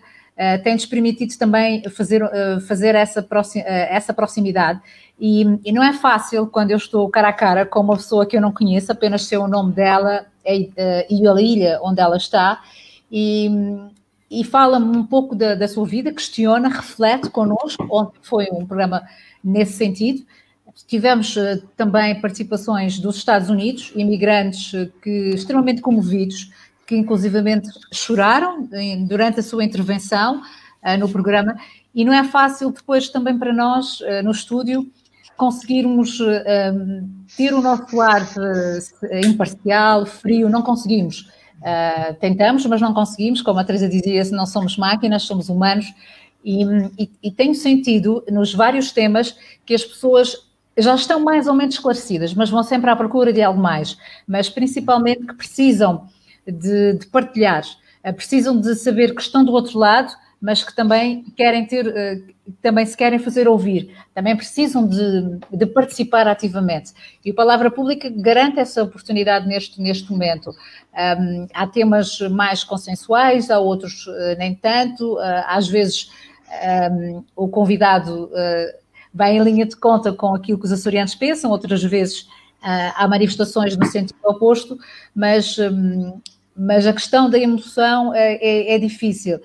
tem-nos permitido também fazer essa proximidade, e não é fácil quando eu estou cara a cara com uma pessoa que eu não conheço, apenas sei o nome dela e a ilha onde ela está, e fala-me um pouco da sua vida, questiona, reflete connosco. Ontem foi um programa nesse sentido. Tivemos também participações dos Estados Unidos, imigrantes extremamente comovidos, que inclusivamente choraram durante a sua intervenção no programa, e não é fácil depois também para nós, no estúdio, conseguirmos ter o nosso ar imparcial, frio. Não conseguimos. Tentamos, mas não conseguimos. Como a Teresa dizia, não somos máquinas, somos humanos, e tenho sentido nos vários temas que as pessoas já estão mais ou menos esclarecidas, mas vão sempre à procura de algo mais, mas principalmente que precisam de partilhar, precisam de saber que estão do outro lado, mas que também também se querem fazer ouvir, também precisam de participar ativamente. E a Palavra Pública garante essa oportunidade neste momento. Há temas mais consensuais, há outros nem tanto. Às vezes o convidado vai em linha de conta com aquilo que os açorianos pensam, outras vezes há manifestações no sentido oposto, mas a questão da emoção é difícil.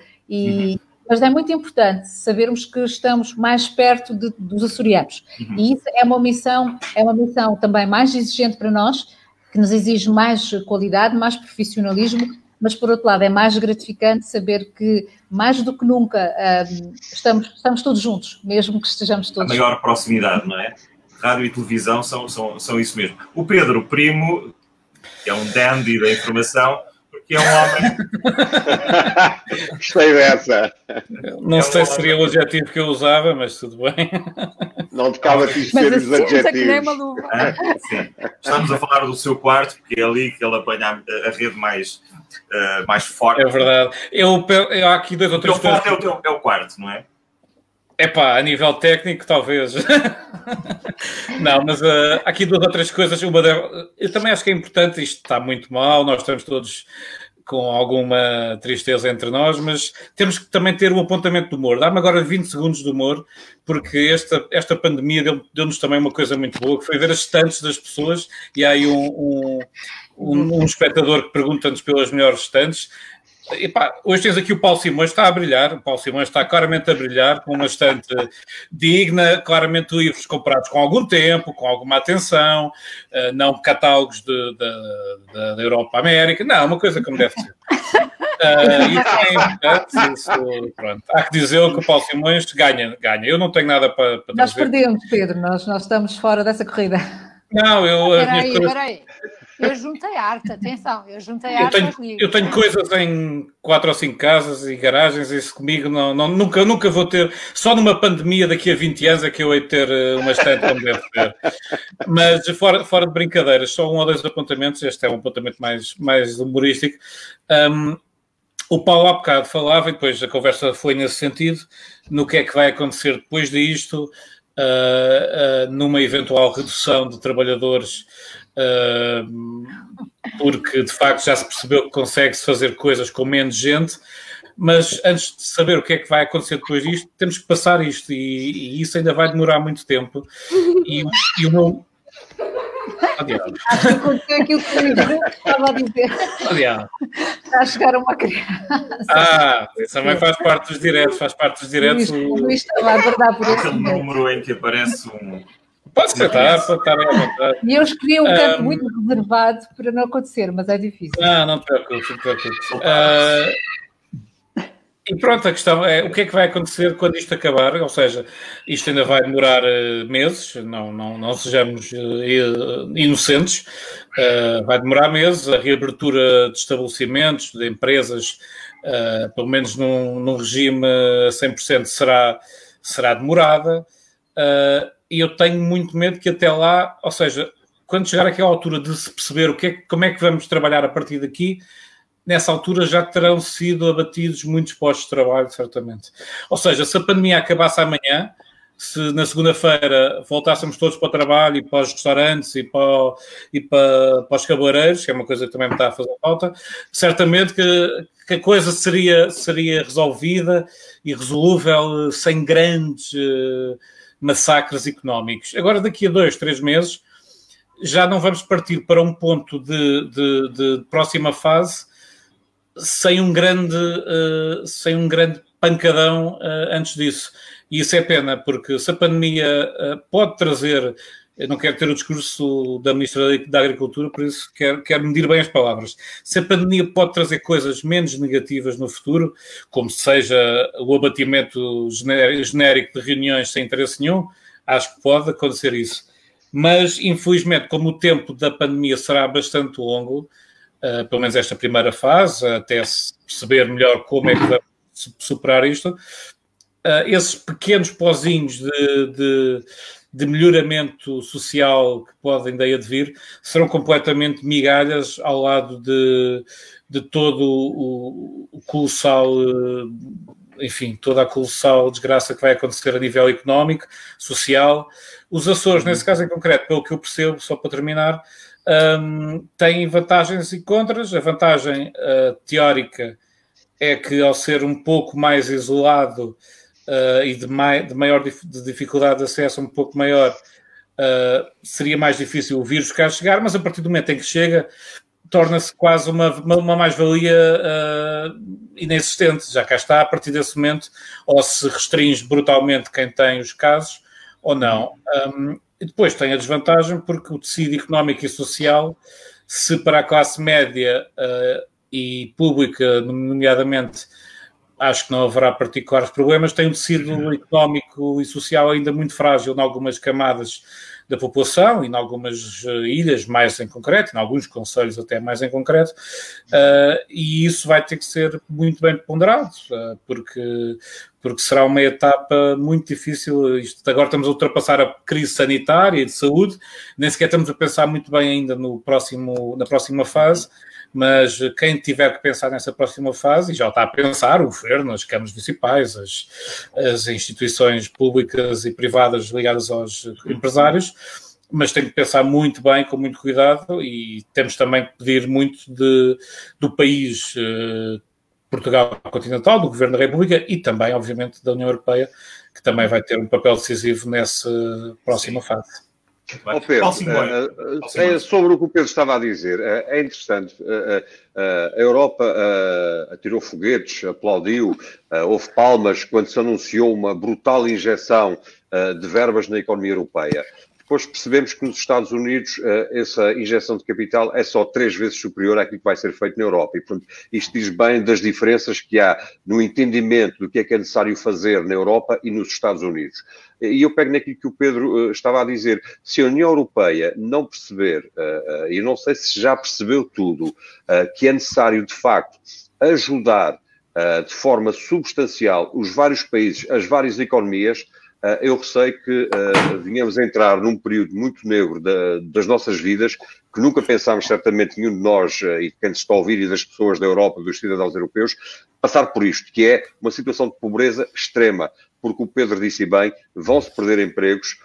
Mas é muito importante sabermos que estamos mais perto dos açorianos. E isso é uma missão também mais exigente para nós, que nos exige mais qualidade, mais profissionalismo, mas, por outro lado, é mais gratificante saber que, mais do que nunca, estamos todos juntos, mesmo que estejamos todos juntos. A maior proximidade, não é? Rádio e televisão são isso mesmo. O Pedro Primo, que é um dandy da informação, porque é um homem... Gostei dessa. Não sei se seria o adjetivo que eu usava, mas tudo bem. Não tocava dizer os adjetivos. Sim. Estamos a falar do seu quarto, porque é ali que ele apanha a rede mais forte. É verdade. Há aqui dois ou três coisas... É o quarto, não é? Epá, a nível técnico, talvez. Não, mas há aqui duas ou três coisas. Eu também acho que é importante, isto está muito mal, nós estamos todos com alguma tristeza entre nós, mas temos que também ter um apontamento de humor. Dá-me agora 20 segundos de humor, porque esta pandemia deu-nos também uma coisa muito boa, que foi ver as estantes das pessoas, e há aí um espectador que pergunta-nos pelas melhores estantes. Epá, hoje tens aqui o Paulo Simões, está a brilhar. O Paulo Simões está claramente a brilhar, com uma estante digna, claramente livros comprados com algum tempo, com alguma atenção, não catálogos da Europa América, não, uma coisa como deve ser. Pronto. Há que dizer que o Paulo Simões ganha. Eu não tenho nada para nós dizer. Perdemos, Pedro, nós estamos fora dessa corrida. Não, Espera aí. Eu juntei arte, atenção, eu juntei arte aos livros. Eu tenho coisas em 4 ou 5 casas e garagens, isso comigo nunca vou ter. Só numa pandemia daqui a 20 anos é que eu hei de ter uma estante como deve ter. Mas fora de brincadeiras, só 1 ou 2 apontamentos, este é um apontamento mais humorístico. O Paulo há bocado falava, e depois a conversa foi nesse sentido, no que é que vai acontecer depois disto, numa eventual redução de trabalhadores, porque de facto já se percebeu que consegue-se fazer coisas com menos gente, mas antes de saber o que é que vai acontecer depois disto, temos que passar isto, e isso ainda vai demorar muito tempo. E o meu... Acho que aconteceu aquilo que o estava a dizer. Está a chegar uma criança. Isso também faz parte dos diretos. O Luís estava a aguardar por esse aquele número em que aparece um... Pode ser, está à vontade. E eu escolhi um canto muito reservado para não acontecer, mas é difícil. Não te preocupes, E pronto, a questão é o que é que vai acontecer quando isto acabar, ou seja, isto ainda vai demorar meses, não sejamos inocentes, vai demorar meses, a reabertura de estabelecimentos, de empresas, pelo menos num regime a 100% será demorada, e eu tenho muito medo que até lá, ou seja, quando chegar àquela altura de se perceber como é que vamos trabalhar a partir daqui, nessa altura já terão sido abatidos muitos postos de trabalho, certamente. Ou seja, se a pandemia acabasse amanhã, se na segunda-feira voltássemos todos para o trabalho e para os restaurantes e para os cabeleireiros, que é uma coisa que também me está a fazer falta, certamente que a coisa seria resolvida e resolúvel sem grandes massacres económicos. Agora, daqui a 2, 3 meses, já não vamos partir para um ponto de próxima fase sem um grande pancadão antes disso. E isso é pena, porque se a pandemia pode trazer... Eu não quero ter o discurso da Ministra da Agricultura, por isso quero medir bem as palavras. Se a pandemia pode trazer coisas menos negativas no futuro, como seja o abatimento genérico de reuniões sem interesse nenhum, acho que pode acontecer isso. Mas, infelizmente, como o tempo da pandemia será bastante longo, pelo menos esta primeira fase, até se perceber melhor como é que vamos superar isto, esses pequenos pozinhos de melhoramento social que podem daí advir serão completamente migalhas ao lado de todo o colossal... enfim, toda a colossal desgraça que vai acontecer a nível económico, social. Os Açores, nesse caso em concreto, pelo que eu percebo, só para terminar, têm vantagens e contras. A vantagem teórica é que, ao ser um pouco mais isolado e de maior dificuldade de acesso um pouco maior, seria mais difícil o vírus cá chegar, mas a partir do momento em que chega, torna-se quase uma mais-valia inexistente. Já cá está, a partir desse momento, ou se restringe brutalmente quem tem os casos, ou não. E depois tem a desvantagem porque o tecido económico e social, se para a classe média e pública, nomeadamente, acho que não haverá particulares problemas, tem um tecido económico e social ainda muito frágil em algumas camadas da população e em algumas ilhas mais em concreto, em alguns concelhos até mais em concreto, e isso vai ter que ser muito bem ponderado, porque será uma etapa muito difícil. Agora estamos a ultrapassar a crise sanitária e de saúde, nem sequer estamos a pensar muito bem ainda na próxima fase, mas quem tiver que pensar nessa próxima fase, e já está a pensar, o governo, as câmaras municipais, as instituições públicas e privadas ligadas aos empresários, mas tem que pensar muito bem, com muito cuidado, e temos também que pedir muito do país Portugal continental, do Governo da República e também, obviamente, da União Europeia, que também vai ter um papel decisivo nessa próxima fase. Pedro, sobre o que o Pedro estava a dizer, é interessante. A Europa atirou foguetes, aplaudiu, houve palmas quando se anunciou uma brutal injeção de verbas na economia europeia. depois percebemos que nos Estados Unidos essa injeção de capital é só 3 vezes superior àquilo que vai ser feito na Europa. E, portanto, isto diz bem das diferenças que há no entendimento do que é necessário fazer na Europa e nos Estados Unidos. E eu pego naquilo que o Pedro estava a dizer. Se a União Europeia não perceber, e não sei se já percebeu tudo, que é necessário, de facto, ajudar de forma substancial os vários países, as várias economias, eu receio que venhamos a entrar num período muito negro das nossas vidas, que nunca pensámos, certamente, nenhum de nós, e de quem está a ouvir, e das pessoas da Europa, dos cidadãos europeus, passar por isto, que é uma situação de pobreza extrema. Porque o Pedro disse bem, vão-se perder empregos,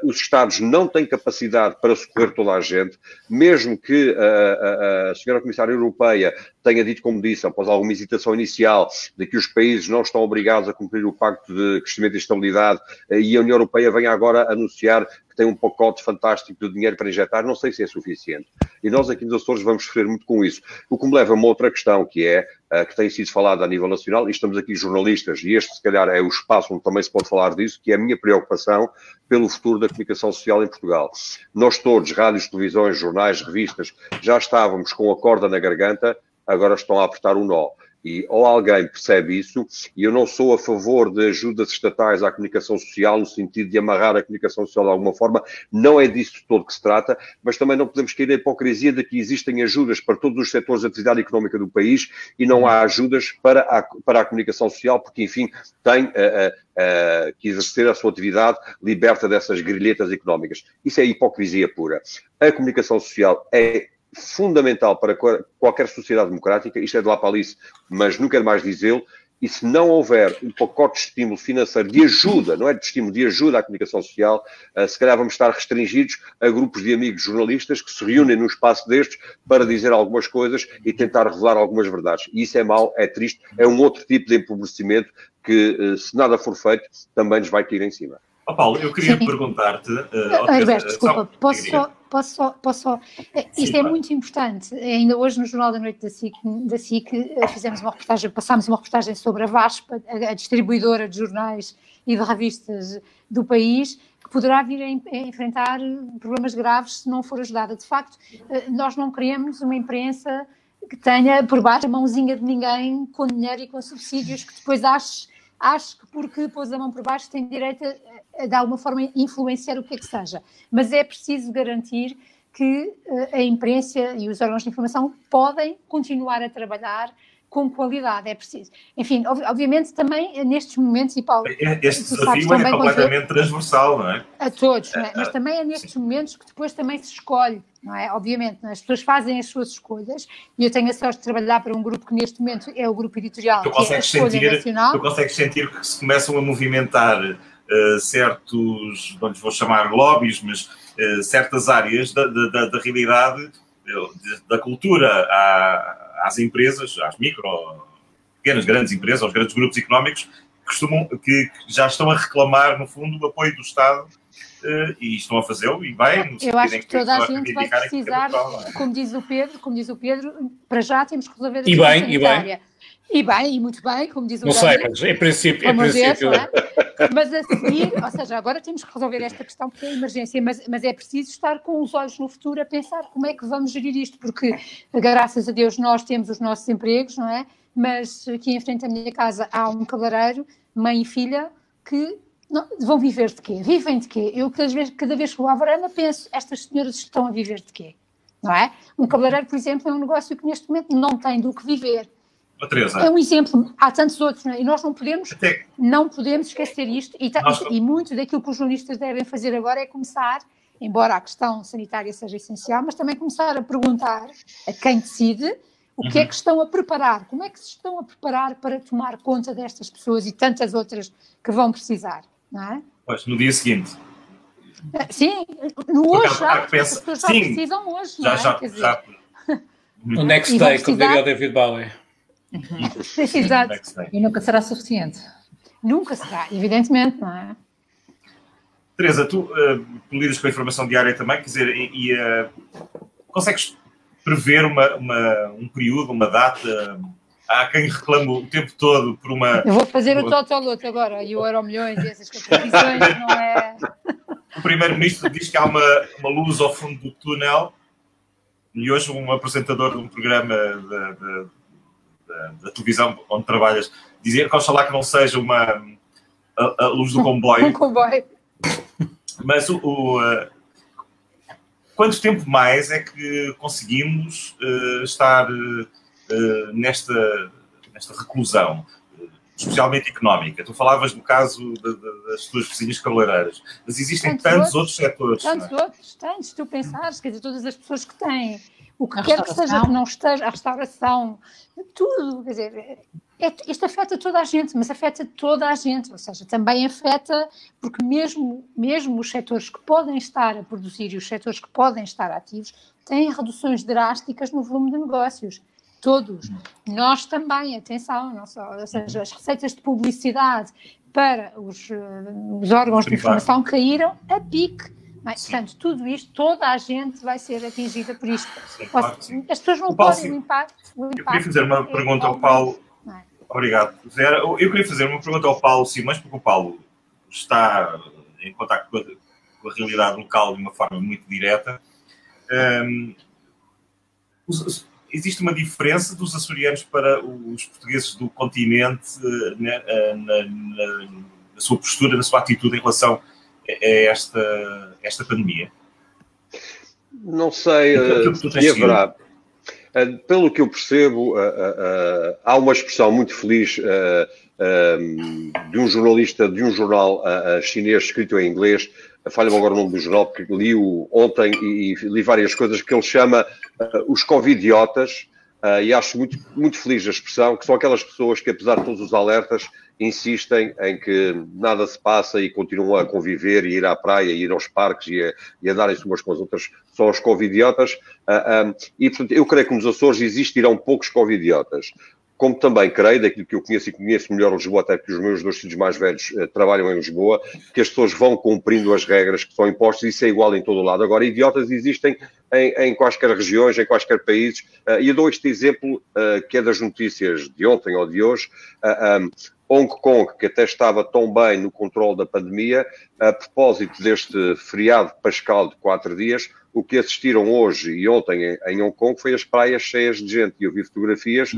os Estados não têm capacidade para socorrer toda a gente, mesmo que a senhora Comissária Europeia tenha dito, como disse, após alguma hesitação inicial, de que os países não estão obrigados a cumprir o Pacto de Crescimento e Estabilidade, e a União Europeia venha agora anunciar que tem um pacote fantástico de dinheiro para injetar, não sei se é suficiente. E nós aqui nos Açores vamos sofrer muito com isso. O que me leva a uma outra questão, que é, que tem sido falada a nível nacional, e estamos aqui jornalistas, e este se calhar é o espaço onde também se pode falar disso, que é a minha preocupação pelo futuro da comunicação social em Portugal. Nós todos, rádios, televisões, jornais, revistas, já estávamos com a corda na garganta, agora estão a apertar o nó. E ou alguém percebe isso, e eu não sou a favor de ajudas estatais à comunicação social, no sentido de amarrar a comunicação social de alguma forma, não é disso todo que se trata, mas também não podemos cair na hipocrisia de que existem ajudas para todos os setores de atividade económica do país e não há ajudas para a comunicação social, porque, enfim, tem que exercer a sua atividade liberta dessas grilhetas económicas. Isso é hipocrisia pura. A comunicação social é fundamental para qualquer sociedade democrática, isto é de lá para Alice, mas não quero mais dizê-lo, e se não houver um pacote de estímulo financeiro de ajuda, não é de estímulo, de ajuda à comunicação social, se calhar vamos estar restringidos a grupos de amigos jornalistas que se reúnem num espaço destes para dizer algumas coisas e tentar revelar algumas verdades. E isso é mau, é triste, é um outro tipo de empobrecimento que, se nada for feito, também nos vai cair em cima. Oh, Paulo, eu queria perguntar-te... Alberto, desculpa, posso só... Isto é muito importante. Ainda hoje, no Jornal da Noite da SIC fizemos uma reportagem, passámos uma reportagem sobre a VASP, a distribuidora de jornais e de revistas do país, que poderá vir a enfrentar problemas graves se não for ajudada. De facto, nós não queremos uma imprensa que tenha por baixo a mãozinha de ninguém com dinheiro e com subsídios que depois acho que porque pôs a mão por baixo tem direito a de alguma forma influenciar o que seja. Mas é preciso garantir que a imprensa e os órgãos de informação podem continuar a trabalhar com qualidade, é preciso. Enfim, obviamente também nestes momentos, e Paulo... Este desafio é completamente transversal, não é? A todos, não é? Mas também é nestes momentos que depois também se escolhe, não é? Obviamente, não é? As pessoas fazem as suas escolhas, e eu tenho a sorte de trabalhar para um grupo que neste momento é o grupo editorial, que é a Escolha Nacional. Tu consegues sentir que se começam a movimentar certos, não lhes vou chamar lobbies, mas certas áreas da realidade, da cultura às empresas, às micro, pequenas, grandes empresas, aos grandes grupos económicos, que já estão a reclamar, no fundo, o apoio do Estado e estão a fazê-lo e bem. Eu acho que toda a gente vai precisar, como diz o Pedro, para já temos que resolver a questão sanitária. E muito bem, como diz o Pedro. Não sei, mas em princípio... Mas a seguir, ou seja, agora temos que resolver esta questão porque é emergência, mas é preciso estar com os olhos no futuro a pensar como é que vamos gerir isto, porque graças a Deus nós temos os nossos empregos, não é? Mas aqui em frente à minha casa há um cabeleireiro, mãe e filha, que vão viver de quê? Vivem de quê? Eu cada vez que vou à varanda penso, estas senhoras estão a viver de quê? Não é? Um cabeleireiro, por exemplo, é um negócio que neste momento não tem do que viver. Teresa. É um exemplo, há tantos outros, não é? E nós não podemos esquecer isto, e muito daquilo que os jornalistas devem fazer agora é começar, embora a questão sanitária seja essencial, mas também começar a perguntar a quem decide o que é que estão a preparar, como é que se estão a preparar para tomar conta destas pessoas e tantas outras que vão precisar, não é? Pois, no dia seguinte. Sim, no hoje já, as pessoas já precisam hoje, não é? Já. O next day, como diria o David Bowie. Exato. E nunca será suficiente. Nunca será, evidentemente, não é? Teresa, tu lidas com a informação diária também, quer dizer, consegues prever um período, uma data? Há quem reclama o tempo todo por uma... Eu vou fazer o Totoloto agora, e o Euromilhões e essas competições, não é... Primeiro-Ministro diz que há uma luz ao fundo do túnel e hoje um apresentador de um programa da televisão onde trabalhas dizia que oxalá que não seja a luz do comboio. Um comboio. Mas quanto tempo mais é que conseguimos estar nesta reclusão, especialmente económica? Tu falavas do caso das tuas vizinhas cabeleireiras, mas existem tantos outros setores. Tantos outros, se tu pensares, quer dizer, todas as pessoas que têm o que quer que seja que não esteja, a restauração, tudo, quer dizer, isto afeta toda a gente, mas afeta toda a gente, ou seja, também afeta, porque mesmo os setores que podem estar a produzir e os setores que podem estar ativos têm reduções drásticas no volume de negócios, todos. Nós também, atenção, não só, ou seja, as receitas de publicidade para os órgãos de informação caíram a pique. Portanto, tudo isto, toda a gente vai ser atingida por isto. Sim, claro, as pessoas não podem, o impacto. Eu queria fazer uma pergunta ao Paulo. Obrigado, Vera. Eu queria fazer uma pergunta ao Paulo Simões, porque o Paulo está em contacto com a realidade local de uma forma muito direta. Existe uma diferença dos açorianos para os portugueses do continente na sua postura, na sua atitude em relação a esta pandemia? Não sei se haverá. Pelo que eu percebo, há uma expressão muito feliz de um jornalista de um jornal chinês escrito em inglês, falha-me agora o nome do jornal, porque li-o ontem e li várias coisas, que ele chama os covidiotas, e acho muito, muito feliz a expressão, que são aquelas pessoas que, apesar de todos os alertas, insistem em que nada se passa e continuam a conviver e ir à praia, e ir aos parques e a darem-se umas com as outras. São os covidiotas. E, portanto, eu creio que nos Açores existirão poucos covidiotas. Como também creio, daquilo que eu conheço e conheço melhor Lisboa, até porque os meus 2 filhos mais velhos trabalham em Lisboa, que as pessoas vão cumprindo as regras que são impostas e isso é igual em todo o lado. Agora, idiotas existem em quaisquer regiões, em quaisquer países. E eu dou este exemplo que é das notícias de ontem ou de hoje. Hong Kong, que até estava tão bem no controle da pandemia, a propósito deste feriado pascal de 4 dias, o que assistiram hoje e ontem em Hong Kong foi as praias cheias de gente. E eu vi fotografias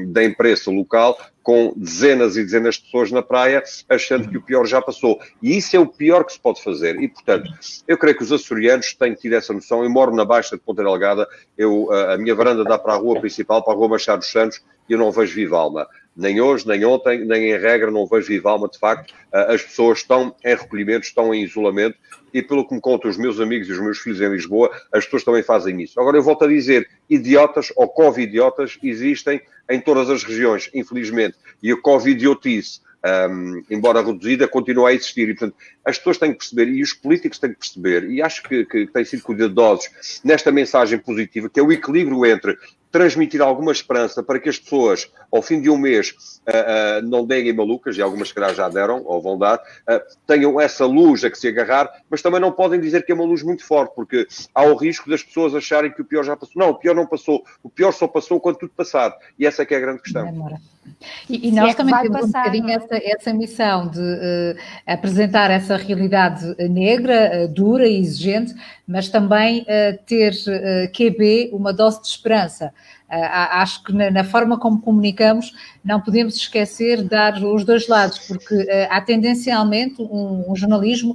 da imprensa local com dezenas e dezenas de pessoas na praia, achando que o pior já passou. E isso é o pior que se pode fazer. E, portanto, eu creio que os açorianos têm tido essa noção. Eu moro na Baixa de Ponta Delgada, a minha varanda dá para a rua principal, para a rua Machado dos Santos, e eu não vejo viva alma. Nem hoje, nem ontem, nem em regra, não vejo viva alma. De facto, as pessoas estão em recolhimento, estão em isolamento, e pelo que me contam os meus amigos e os meus filhos em Lisboa, as pessoas também fazem isso. Agora, eu volto a dizer, idiotas ou covidiotas existem em todas as regiões, infelizmente. E a covidiotice, embora reduzida, continua a existir. E, portanto, as pessoas têm que perceber, e os políticos têm que perceber, e acho que têm sido cuidadosos nesta mensagem positiva, que é o equilíbrio entre transmitir alguma esperança para que as pessoas, ao fim de um mês, não deem malucas, e algumas que já deram, ou vão dar, tenham essa luz a que se agarrar, mas também não podem dizer que é uma luz muito forte, porque há o risco das pessoas acharem que o pior já passou. Não, o pior não passou. O pior só passou quando tudo passar. E essa é que é a grande questão. E nós também temos um bocadinho essa missão de apresentar essa realidade negra, dura e exigente, mas também ter QB, uma dose de esperança. Acho que na forma como comunicamos não podemos esquecer de dar os dois lados, porque há tendencialmente um jornalismo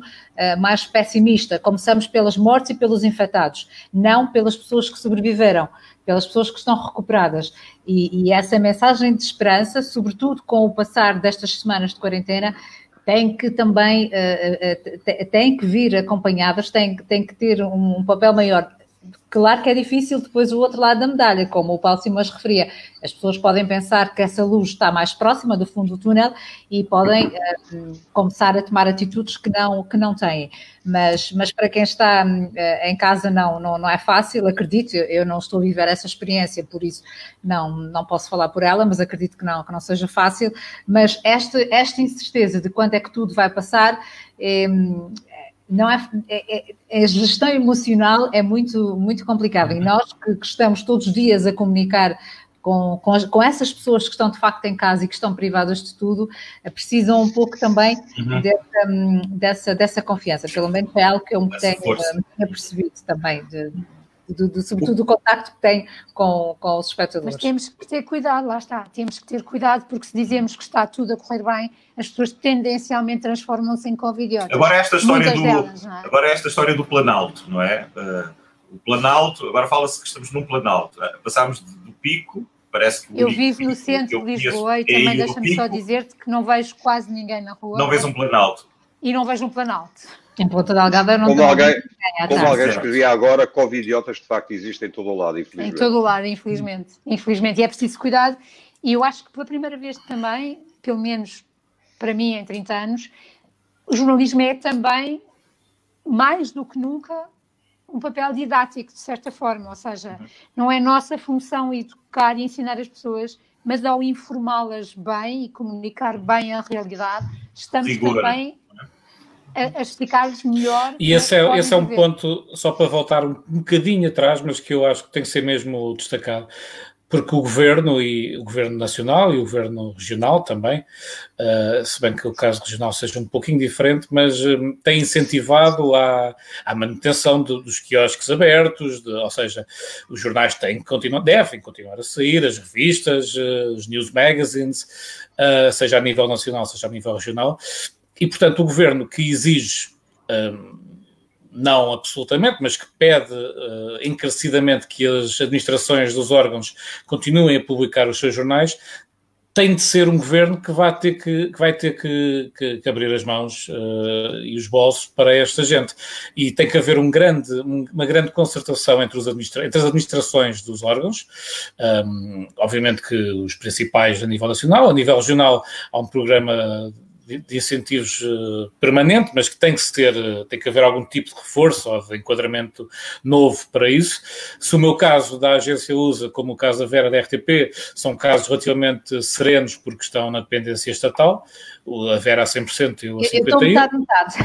mais pessimista. Começamos pelas mortes e pelos infectados, não pelas pessoas que sobreviveram, pelas pessoas que estão recuperadas. E essa mensagem de esperança, sobretudo com o passar destas semanas de quarentena, tem que também tem que vir acompanhadas, tem que ter um papel maior. Claro que é difícil depois o outro lado da medalha, como o Paulo Simões referia. As pessoas podem pensar que essa luz está mais próxima do fundo do túnel e podem começar a tomar atitudes que não têm. Mas para quem está em casa não é fácil, acredito. Eu não estou a viver essa experiência, por isso não posso falar por ela, mas acredito que não seja fácil. Mas esta incerteza de quando é que tudo vai passar... a gestão emocional é muito, muito complicada, e nós que estamos todos os dias a comunicar com essas pessoas que estão de facto em casa e que estão privadas de tudo, precisam um pouco também dessa confiança. Pelo menos é algo que eu me tenho percebido também, sobretudo o contacto que tem com os espectadores. Mas temos que ter cuidado, lá está, temos que ter cuidado, porque se dizemos que está tudo a correr bem, as pessoas tendencialmente transformam-se em covidiotas. Agora esta história do Planalto, não é? O Planalto, agora fala-se que estamos num Planalto. Passámos do pico, parece que... Eu vivo no centro de Lisboa e também deixa-me só dizer-te que não vejo quase ninguém na rua. Não vês um Planalto. E não vejo um Planalto. Em Ponta Delgada eu não como alguém escrevia agora, covidiotas de facto existem em todo o lado, infelizmente. Em todo o lado, infelizmente. Infelizmente. E é preciso cuidado. E eu acho que pela primeira vez também, pelo menos para mim em 30 anos, o jornalismo é também, mais do que nunca, um papel didático, de certa forma. Ou seja, não é nossa função educar e ensinar as pessoas, mas ao informá-las bem e comunicar bem a realidade, estamos também a explicar-lhes melhor. E esse é um ponto, só para voltar um bocadinho atrás, mas que eu acho que tem que ser mesmo destacado, porque o Governo, e o Governo Nacional e o Governo Regional também, se bem que o caso regional seja um pouquinho diferente, mas tem incentivado à manutenção dos quiosques abertos, ou seja, os jornais devem continuar a sair, as revistas, os news magazines, seja a nível nacional, seja a nível regional. E, portanto, o Governo que exige, não absolutamente, mas que pede encarecidamente que as administrações dos órgãos continuem a publicar os seus jornais, tem de ser um Governo que vai ter que abrir as mãos e os bolsos para esta gente. E tem que haver uma grande concertação entre as administrações dos órgãos. Obviamente que os principais a nível nacional, a nível regional há um programa de incentivos permanente, mas que tem que haver algum tipo de reforço ou de enquadramento novo para isso. Se o meu caso da agência USA, como o caso da Vera da RTP, são casos relativamente serenos porque estão na dependência estatal, a Vera a 100% e eu a 51%. Eu estou metade.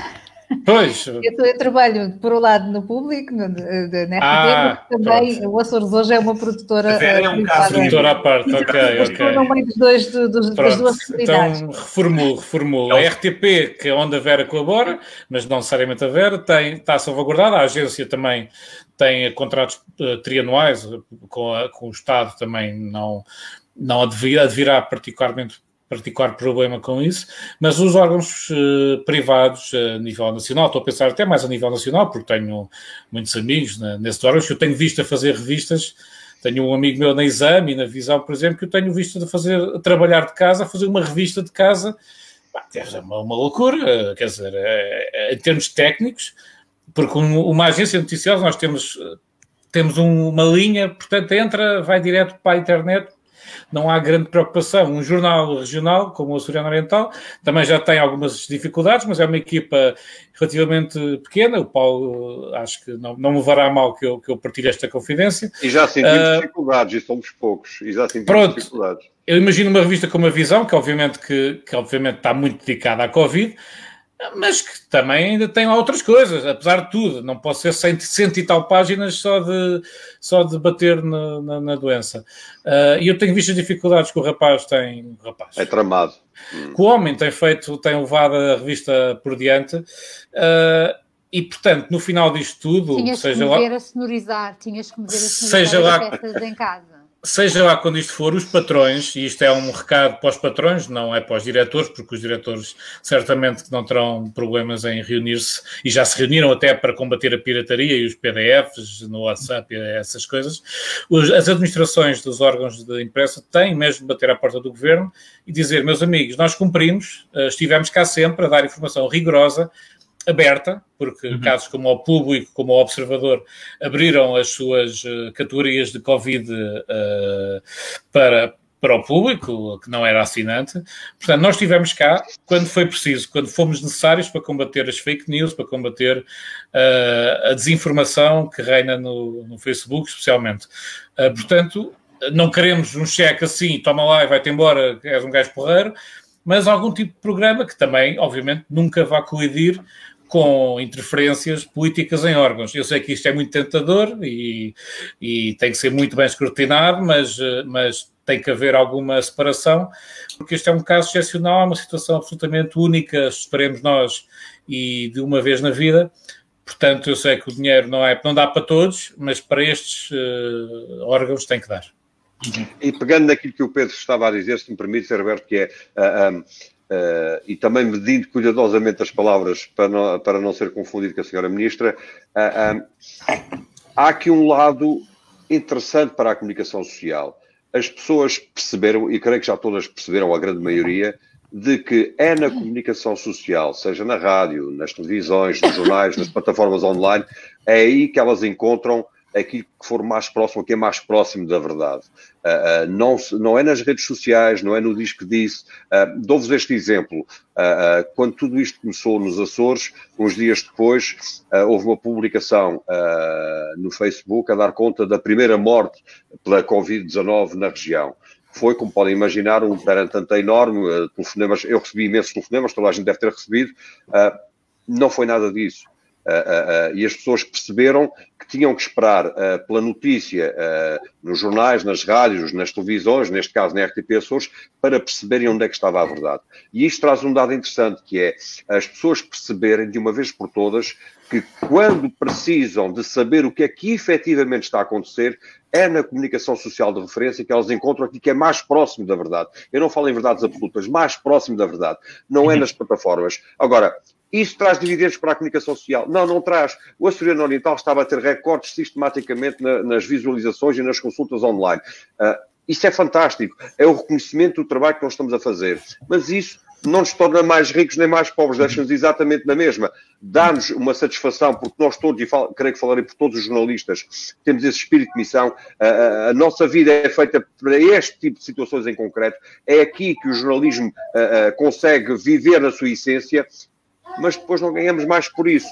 Pois. Eu trabalho, por um lado, no público, na RTP, mas também o Açores hoje é uma produtora... A Vera é um caso. Produtora à parte, ok. No meio das duas possibilidades. Então, reformulo. A RTP, que é onde a Vera colabora, mas não necessariamente a Vera, está salvaguardada. A agência também tem contratos trianuais, com o Estado também não advirá particular problema com isso, mas os órgãos privados a nível nacional, estou a pensar até mais a nível nacional, porque tenho muitos amigos nesses órgãos que eu tenho visto a fazer revistas. Tenho um amigo meu na Exame e na Visão, por exemplo, que eu tenho visto a trabalhar de casa, a fazer uma revista de casa. É uma loucura, quer dizer, em termos técnicos, porque uma agência noticiosa nós temos uma linha, portanto vai direto para a internet. Não há grande preocupação. Um jornal regional, como o Açoriano Oriental, também já tem algumas dificuldades, mas é uma equipa relativamente pequena. O Paulo, acho que não me levará mal que eu partilhe esta confidência. E já sentimos dificuldades, e somos poucos. E já sentimos dificuldades. Eu imagino uma revista como a Visão, que obviamente está muito dedicada à Covid, mas que também ainda tem outras coisas, apesar de tudo. Não pode ser 100 e tal páginas só de bater na doença. E eu tenho visto as dificuldades que o rapaz tem. É tramado. Que o homem tem levado a revista por diante. E, portanto, no final disto tudo... Tinhas que me ver a sonorizar as peças em casa. Seja lá quando isto for, os patrões, e isto é um recado para os patrões, não é para os diretores, porque os diretores certamente não terão problemas em reunir-se, e já se reuniram até para combater a pirataria e os PDFs no WhatsApp e essas coisas. As administrações dos órgãos de imprensa têm mesmo de bater à porta do governo e dizer, meus amigos, nós cumprimos, estivemos cá sempre a dar informação rigorosa, aberta, porque casos como o Público, como o Observador, abriram as suas categorias de Covid para o público, que não era assinante. Portanto, nós estivemos cá quando foi preciso, quando fomos necessários para combater as fake news, para combater a desinformação que reina no Facebook, especialmente. Portanto, não queremos um cheque assim, toma lá e vai-te embora, és um gajo porreiro, mas algum tipo de programa que também, obviamente, nunca vai colidir com interferências políticas em órgãos. Eu sei que isto é muito tentador e tem que ser muito bem escrutinado, mas tem que haver alguma separação, porque este é um caso excepcional, é uma situação absolutamente única, esperemos nós, e de uma vez na vida. Portanto, eu sei que o dinheiro não dá para todos, mas para estes órgãos tem que dar. E pegando naquilo que o Pedro estava a dizer, se me permite, Roberto, que é, e também medindo cuidadosamente as palavras para não ser confundido com a senhora Ministra, há aqui um lado interessante para a comunicação social. As pessoas perceberam, e creio que já todas perceberam, a grande maioria, de que é na comunicação social, seja na rádio, nas televisões, nos jornais, nas plataformas online, é aí que elas encontram aquilo que for mais próximo, que é mais próximo da verdade. Não é nas redes sociais, não é no Diz que Disse. Dou-vos este exemplo. Quando tudo isto começou nos Açores, uns dias depois, houve uma publicação no Facebook a dar conta da primeira morte pela Covid-19 na região. Foi, como podem imaginar, um perantante enorme, telefonemas, eu recebi imensos telefonemas, toda a gente deve ter recebido, não foi nada disso. E as pessoas perceberam que tinham que esperar pela notícia nos jornais, nas rádios, nas televisões, neste caso na RTP Açores, para perceberem onde é que estava a verdade. E isto traz um dado interessante, que é as pessoas perceberem de uma vez por todas que quando precisam de saber o que é que efetivamente está a acontecer, é na comunicação social de referência que elas encontram aquilo que é mais próximo da verdade. Eu não falo em verdades absolutas, mais próximo da verdade. Não é nas plataformas. Agora, isso traz dividendos para a comunicação social? Não, não traz. O Açoriano Oriental estava a ter recordes sistematicamente nas visualizações e nas consultas online. Isso é fantástico. É o reconhecimento do trabalho que nós estamos a fazer. Mas isso não nos torna mais ricos nem mais pobres, deixa-nos exatamente na mesma. Dá-nos uma satisfação, porque nós todos, e creio que falarei por todos os jornalistas, temos esse espírito de missão. A nossa vida é feita para este tipo de situações em concreto. É aqui que o jornalismo consegue viver na sua essência, mas depois não ganhamos mais por isso.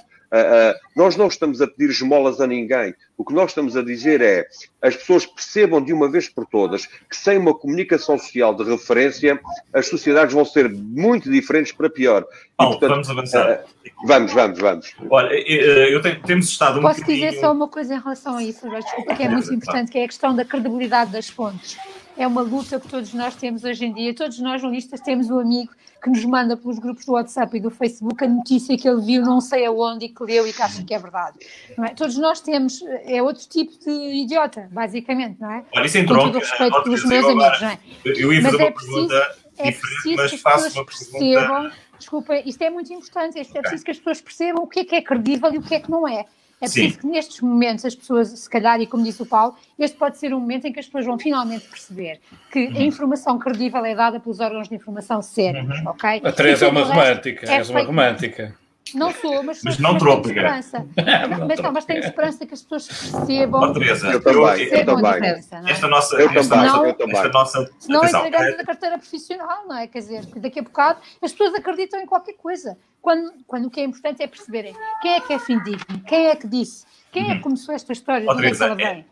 Nós não estamos a pedir esmolas a ninguém. O que nós estamos a dizer é as pessoas percebam de uma vez por todas que sem uma comunicação social de referência as sociedades vão ser muito diferentes para pior. Paulo, e, portanto, vamos avançar. Vamos. Olha, temos estado Posso dizer só uma coisa em relação a isso, desculpa, que é muito importante, que é a questão da credibilidade das fontes. É uma luta que todos nós temos hoje em dia. Todos nós, jornalistas, temos um amigo que nos manda pelos grupos do WhatsApp e do Facebook a notícia que ele viu não sei aonde e que leu e que acha que é verdade. Não é? Todos nós temos, é outro tipo de idiota, basicamente, não é? Olha, isso com todo o respeito pelos meus amigos, não é? Eu ia fazer uma pergunta diferente, mas faço uma pergunta... Desculpa, isto é muito importante, é preciso que as pessoas percebam o que é credível e o que é que não é. É preciso que nestes momentos as pessoas, se calhar, e como disse o Paulo, este pode ser um momento em que as pessoas vão finalmente perceber que a informação credível é dada pelos órgãos de informação sérios, ok? A Teresa é uma romântica, és uma romântica. Não sou, mas não tenho esperança. Mas tenho esperança que as pessoas percebam. Teresa, eu também. Esta nossa se não entregamos a carteira profissional, não é? Quer dizer, daqui a bocado as pessoas acreditam em qualquer coisa. Quando o que é importante é perceberem quem é que é fidedigno, quem é que disse, quem é que começou esta história, de onde é que ela vem.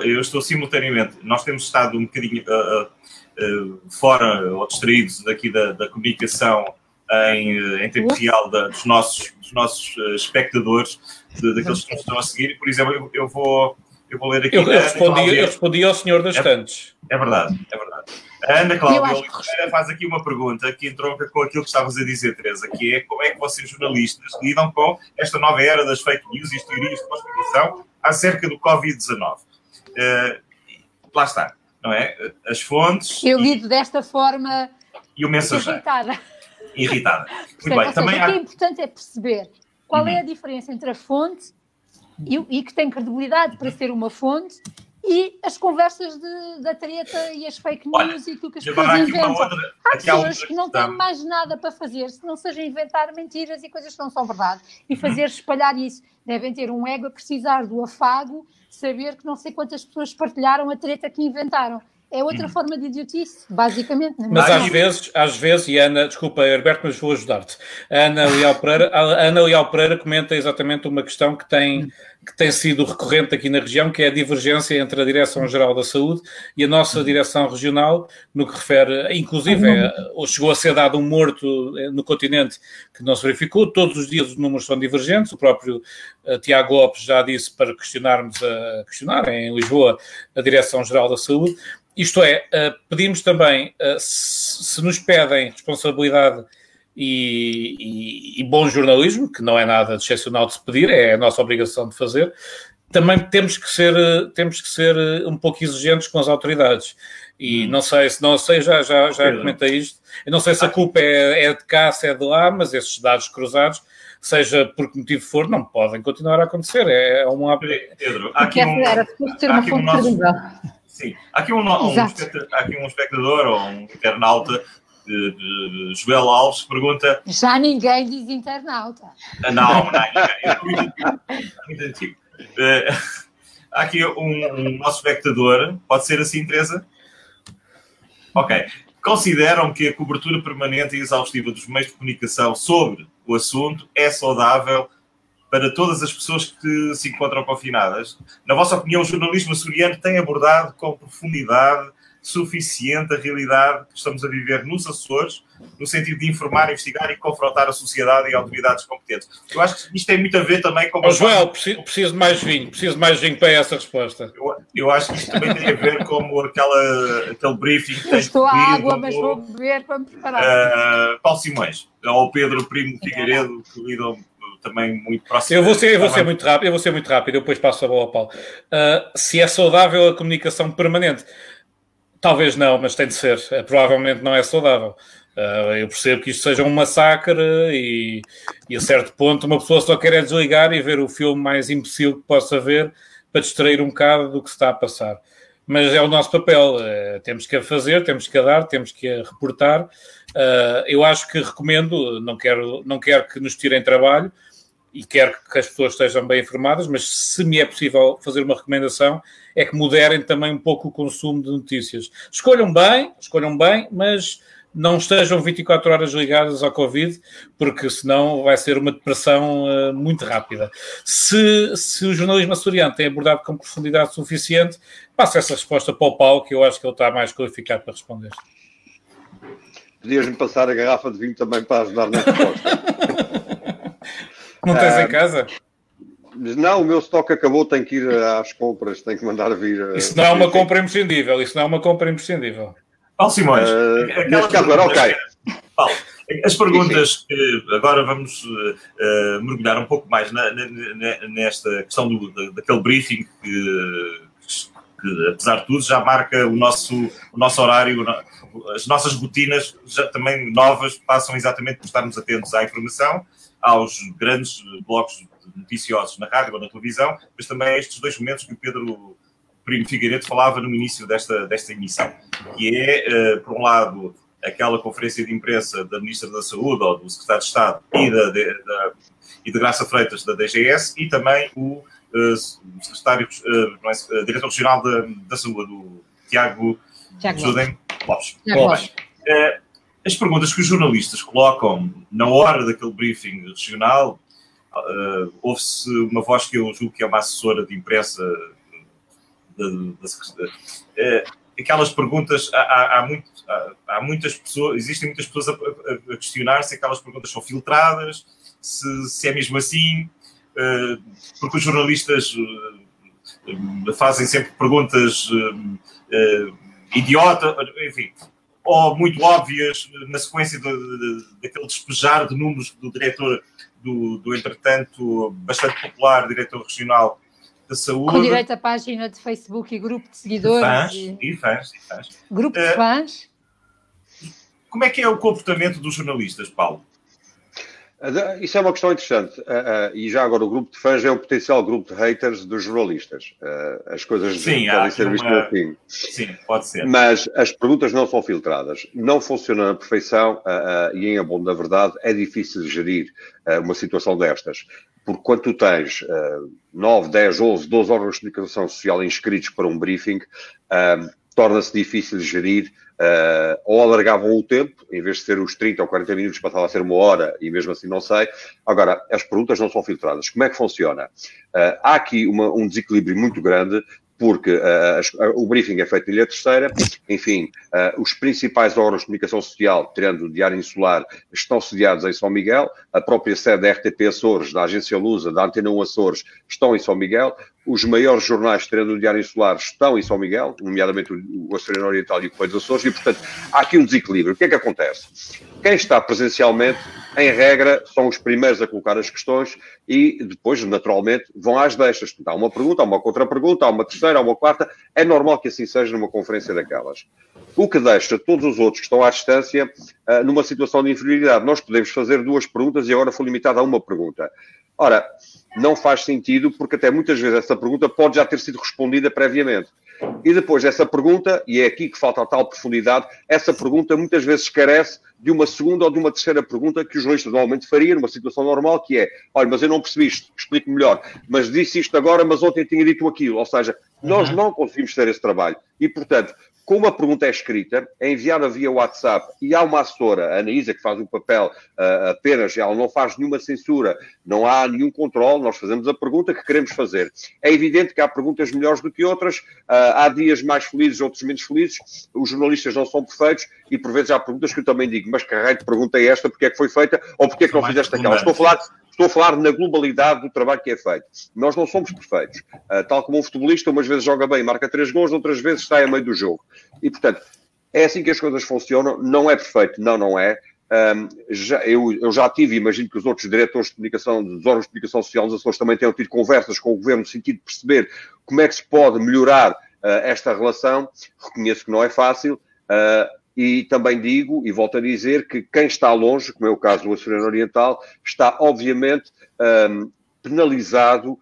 Eu estou simultaneamente, nós temos estado um bocadinho fora ou distraídos daqui da comunicação em tempo real dos nossos espectadores, daqueles que nos estão a seguir. Por exemplo, eu vou ler aqui... Eu respondi ao senhor das Tantes. É verdade. A Ana Cláudia Oliveira faz aqui uma pergunta que entronca com aquilo que estavas a dizer, Teresa, que é como é que vocês, jornalistas, lidam com esta nova era das fake news e as teorias de conspiração acerca do Covid-19. Lá está, não é? As fontes... Eu lido desta forma... E o mensageiro. Irritada. Muito bem. Também o que é importante é perceber qual é a diferença entre a fonte e que tem credibilidade para ser uma fonte e as conversas da treta e as fake news e aquilo que as pessoas inventam. Há pessoas que não têm mais nada para fazer, se não seja inventar mentiras e coisas que não são verdade e fazer espalhar isso. Devem ter um ego a precisar do afago, saber que não sei quantas pessoas partilharam a treta que inventaram. é outra forma de idiotice, basicamente. Mas às vezes, e Ana, desculpa, Herberto, mas vou ajudar-te. A Ana Leal Pereira comenta exatamente uma questão que tem sido recorrente aqui na região, que é a divergência entre a Direção-Geral da Saúde e a nossa Direção Regional, no que refere, inclusive, chegou a ser dado um morto no continente que não se verificou, todos os dias os números são divergentes, o próprio Tiago Lopes já disse para questionar em Lisboa a Direção-Geral da Saúde. Isto é, pedimos também, se nos pedem responsabilidade e bom jornalismo, que não é nada de excepcional de se pedir, é a nossa obrigação de fazer, também temos que ser um pouco exigentes com as autoridades. E não sei, já comentei isto, eu não sei se a culpa é de cá, se é de lá, mas esses dados cruzados, seja por que motivo for, não podem continuar a acontecer. Pedro, há aqui um espectador ou um internauta, Joel Alves, que pergunta... Já ninguém diz internauta. Não, é muito antigo. Há aqui um nosso espectador, pode ser assim, Teresa? Ok. Consideram que a cobertura permanente e exaustiva dos meios de comunicação sobre o assunto é saudável para todas as pessoas que se encontram confinadas? Na vossa opinião, o jornalismo açoriano tem abordado com profundidade suficiente a realidade que estamos a viver nos Açores, no sentido de informar, investigar e confrontar a sociedade e autoridades competentes? Eu acho que isto tem muito a ver também com... Joel, preciso de mais vinho para essa resposta. Eu acho que isto também tem a ver com aquele briefing que tem... Estou à água, mas vou beber para me preparar. Paulo Simões, ou Pedro Primo Figueiredo, que lidam também muito próximo. Eu vou ser muito rápido, eu depois passo a bola ao Paulo. Se é saudável a comunicação permanente... Talvez não, mas tem de ser. Provavelmente não é saudável. Eu percebo que isto seja um massacre e a certo ponto uma pessoa só quer desligar e ver o filme mais imbecil que possa ver para distrair um bocado do que se está a passar. Mas é o nosso papel. Temos que a fazer, temos que a dar, temos que a reportar. Eu acho que recomendo, não quero que nos tirem trabalho e quero que as pessoas estejam bem informadas, mas se me é possível fazer uma recomendação, é que moderem também um pouco o consumo de notícias. Escolham bem, mas não estejam 24 horas ligadas ao Covid, porque senão vai ser uma depressão muito rápida. Se o jornalismo açoriano tem abordado com profundidade suficiente, passo essa resposta para o Paulo, que eu acho que ele está mais qualificado para responder. Podias-me passar a garrafa de vinho também para ajudar na resposta. Não tens em casa? Não, o meu estoque acabou, tenho que ir às compras, tenho que mandar vir... Isso não é uma compra imprescindível. Paulo Simões, neste caso era ok. Paulo, as perguntas que agora vamos mergulhar um pouco mais nesta questão daquele briefing que, apesar de tudo, já marca o nosso horário, as nossas rotinas já também novas passam exatamente por estarmos atentos à informação, aos grandes blocos noticiosos na rádio ou na televisão, mas também a estes dois momentos que o Pedro Primo Figueiredo falava no início desta emissão, que é, por um lado, aquela conferência de imprensa da Ministra da Saúde ou do Secretário de Estado e de Graça Freitas da DGS e também o secretário, diretor regional da Saúde, o Tiago Lopes. As perguntas que os jornalistas colocam na hora daquele briefing regional, houve-se uma voz que eu julgo que é uma assessora de imprensa da Secretaria. Aquelas perguntas, há muitas pessoas, existem muitas pessoas a questionar se aquelas perguntas são filtradas, se é mesmo assim, porque os jornalistas fazem sempre perguntas idiotas, enfim, ou muito óbvias, na sequência daquele despejar de números do diretor do entretanto, bastante popular diretor regional da Saúde. Com direito à página de Facebook e grupo de seguidores. E fãs. Grupo de fãs. Como é que é o comportamento dos jornalistas, Paulo? Isso é uma questão interessante. E já agora o grupo de fãs é o potencial grupo de haters dos jornalistas. As coisas podem ser vistas assim. Sim, pode ser. Mas as perguntas não são filtradas. Não funcionam à perfeição e, em abono da verdade, é difícil gerir uma situação destas. Porque quando tu tens 9, 10, 11, 12 órgãos de comunicação social inscritos para um briefing, torna-se difícil gerir, ou alargavam o tempo, em vez de ser os 30 ou 40 minutos, passava a ser 1 hora, e mesmo assim não sei. Agora, as perguntas não são filtradas. Como é que funciona? Há aqui um desequilíbrio muito grande, porque o briefing é feito na Ilha Terceira, enfim, os principais órgãos de comunicação social, tirando o Diário Insular, estão sediados em São Miguel, a própria sede da RTP Açores, da Agência Lusa, da Antena 1 Açores, estão em São Miguel, os maiores jornais, tirando o Diário Insular, estão em São Miguel, nomeadamente o Açoriano Oriental e o Correio dos Açores, e, portanto, há aqui um desequilíbrio. O que é que acontece? Quem está presencialmente, em regra, são os primeiros a colocar as questões e depois, naturalmente, vão às deixas. Portanto, há uma pergunta, há uma contra-pergunta, há uma terceira, há uma quarta. É normal que assim seja numa conferência daquelas. O que deixa todos os outros que estão à distância numa situação de inferioridade. Nós podemos fazer 2 perguntas e agora foi limitado a uma pergunta. Ora, não faz sentido porque até muitas vezes essa pergunta pode já ter sido respondida previamente. E depois essa pergunta, e é aqui que falta a tal profundidade, essa pergunta muitas vezes carece de uma segunda ou de uma terceira pergunta que o jornalista normalmente faria numa situação normal, que é, olha, mas eu não percebi isto, explique melhor, mas disse isto agora, mas ontem tinha dito aquilo. Ou seja, nós não conseguimos ter esse trabalho. E, portanto, como a pergunta é escrita, é enviada via WhatsApp e há uma assessora, a Anaísa, que faz o papel apenas, ela não faz nenhuma censura, não há nenhum controle, nós fazemos a pergunta que queremos fazer. É evidente que há perguntas melhores do que outras, há dias mais felizes, outros menos felizes, os jornalistas não são perfeitos e por vezes há perguntas que eu também digo, mas que raio de pergunta é esta, porque é que foi feita ou porque é que não fizeste aquela? Estou a falar na globalidade do trabalho que é feito. Nós não somos perfeitos. Tal como um futebolista, umas vezes joga bem, marca 3 gols, outras vezes sai a meio do jogo. E, portanto, é assim que as coisas funcionam. Não é perfeito, não é. Eu já tive, imagino que os outros diretores de comunicação, dos órgãos de comunicação social dos Açores também tenham tido conversas com o Governo no sentido de perceber como é que se pode melhorar esta relação. Reconheço que não é fácil. E também digo, e volto a dizer, que quem está longe, como é o caso do Açoriano Oriental, está obviamente penalizado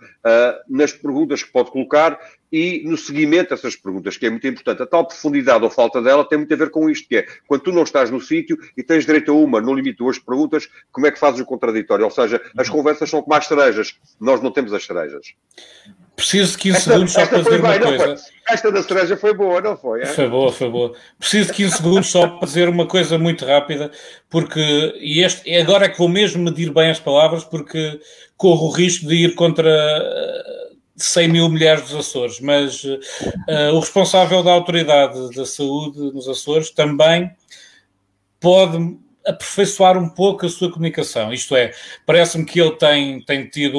nas perguntas que pode colocar e no seguimento dessas perguntas, que é muito importante. A tal profundidade ou falta dela tem muito a ver com isto, que é, quando tu não estás no sítio e tens direito a uma, no limite, 2 perguntas, como é que fazes o contraditório? Ou seja, as conversas são como as cerejas. Nós não temos as cerejas. Preciso de 15 segundos só para dizer uma coisa. Esta da cereja foi boa, não foi? Foi boa. Preciso de 15 segundos só para dizer uma coisa muito rápida, porque agora é que vou mesmo medir bem as palavras, porque corro o risco de ir contra 100 mil mulheres dos Açores, mas o responsável da Autoridade da Saúde nos Açores também pode aperfeiçoar um pouco a sua comunicação. Isto é, parece-me que ele tem tido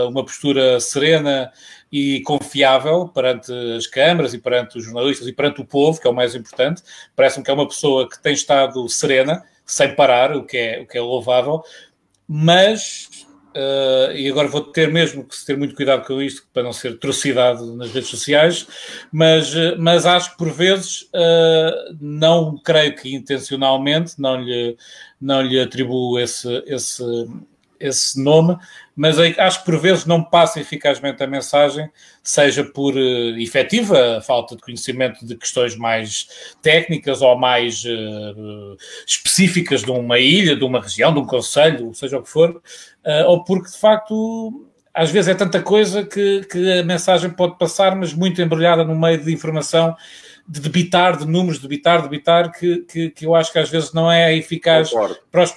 uma postura serena e confiável perante as câmaras e perante os jornalistas e perante o povo, que é o mais importante. Parece-me que é uma pessoa que tem estado serena, sem parar, o que é louvável, mas... e agora vou ter mesmo que ter muito cuidado com isto para não ser atrocidade nas redes sociais, mas acho que por vezes não creio que intencionalmente não lhe atribuo esse nome, mas acho que por vezes não passa eficazmente a mensagem, seja por efetiva falta de conhecimento de questões mais técnicas ou mais específicas de uma ilha, de uma região, de um concelho, seja o que for, ou porque de facto às vezes é tanta coisa que a mensagem pode passar, mas muito embrulhada no meio de informação, de debitar, de números, debitar, que eu acho que às vezes não é eficaz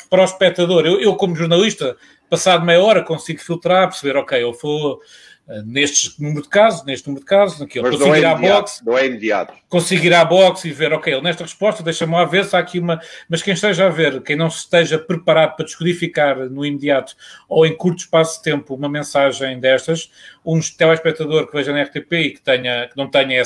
para o espectador. Eu como jornalista, passado meia hora, consigo filtrar, perceber, ok, eu vou neste número de casos, naquilo. Mas não é imediato. Consigo ir à box e ver, ok, nesta resposta, deixa-me lá ver se há aqui uma... Mas quem esteja a ver, quem não esteja preparado para descodificar no imediato ou em curto espaço de tempo uma mensagem destas, um telespectador que veja na RTP e que não tenha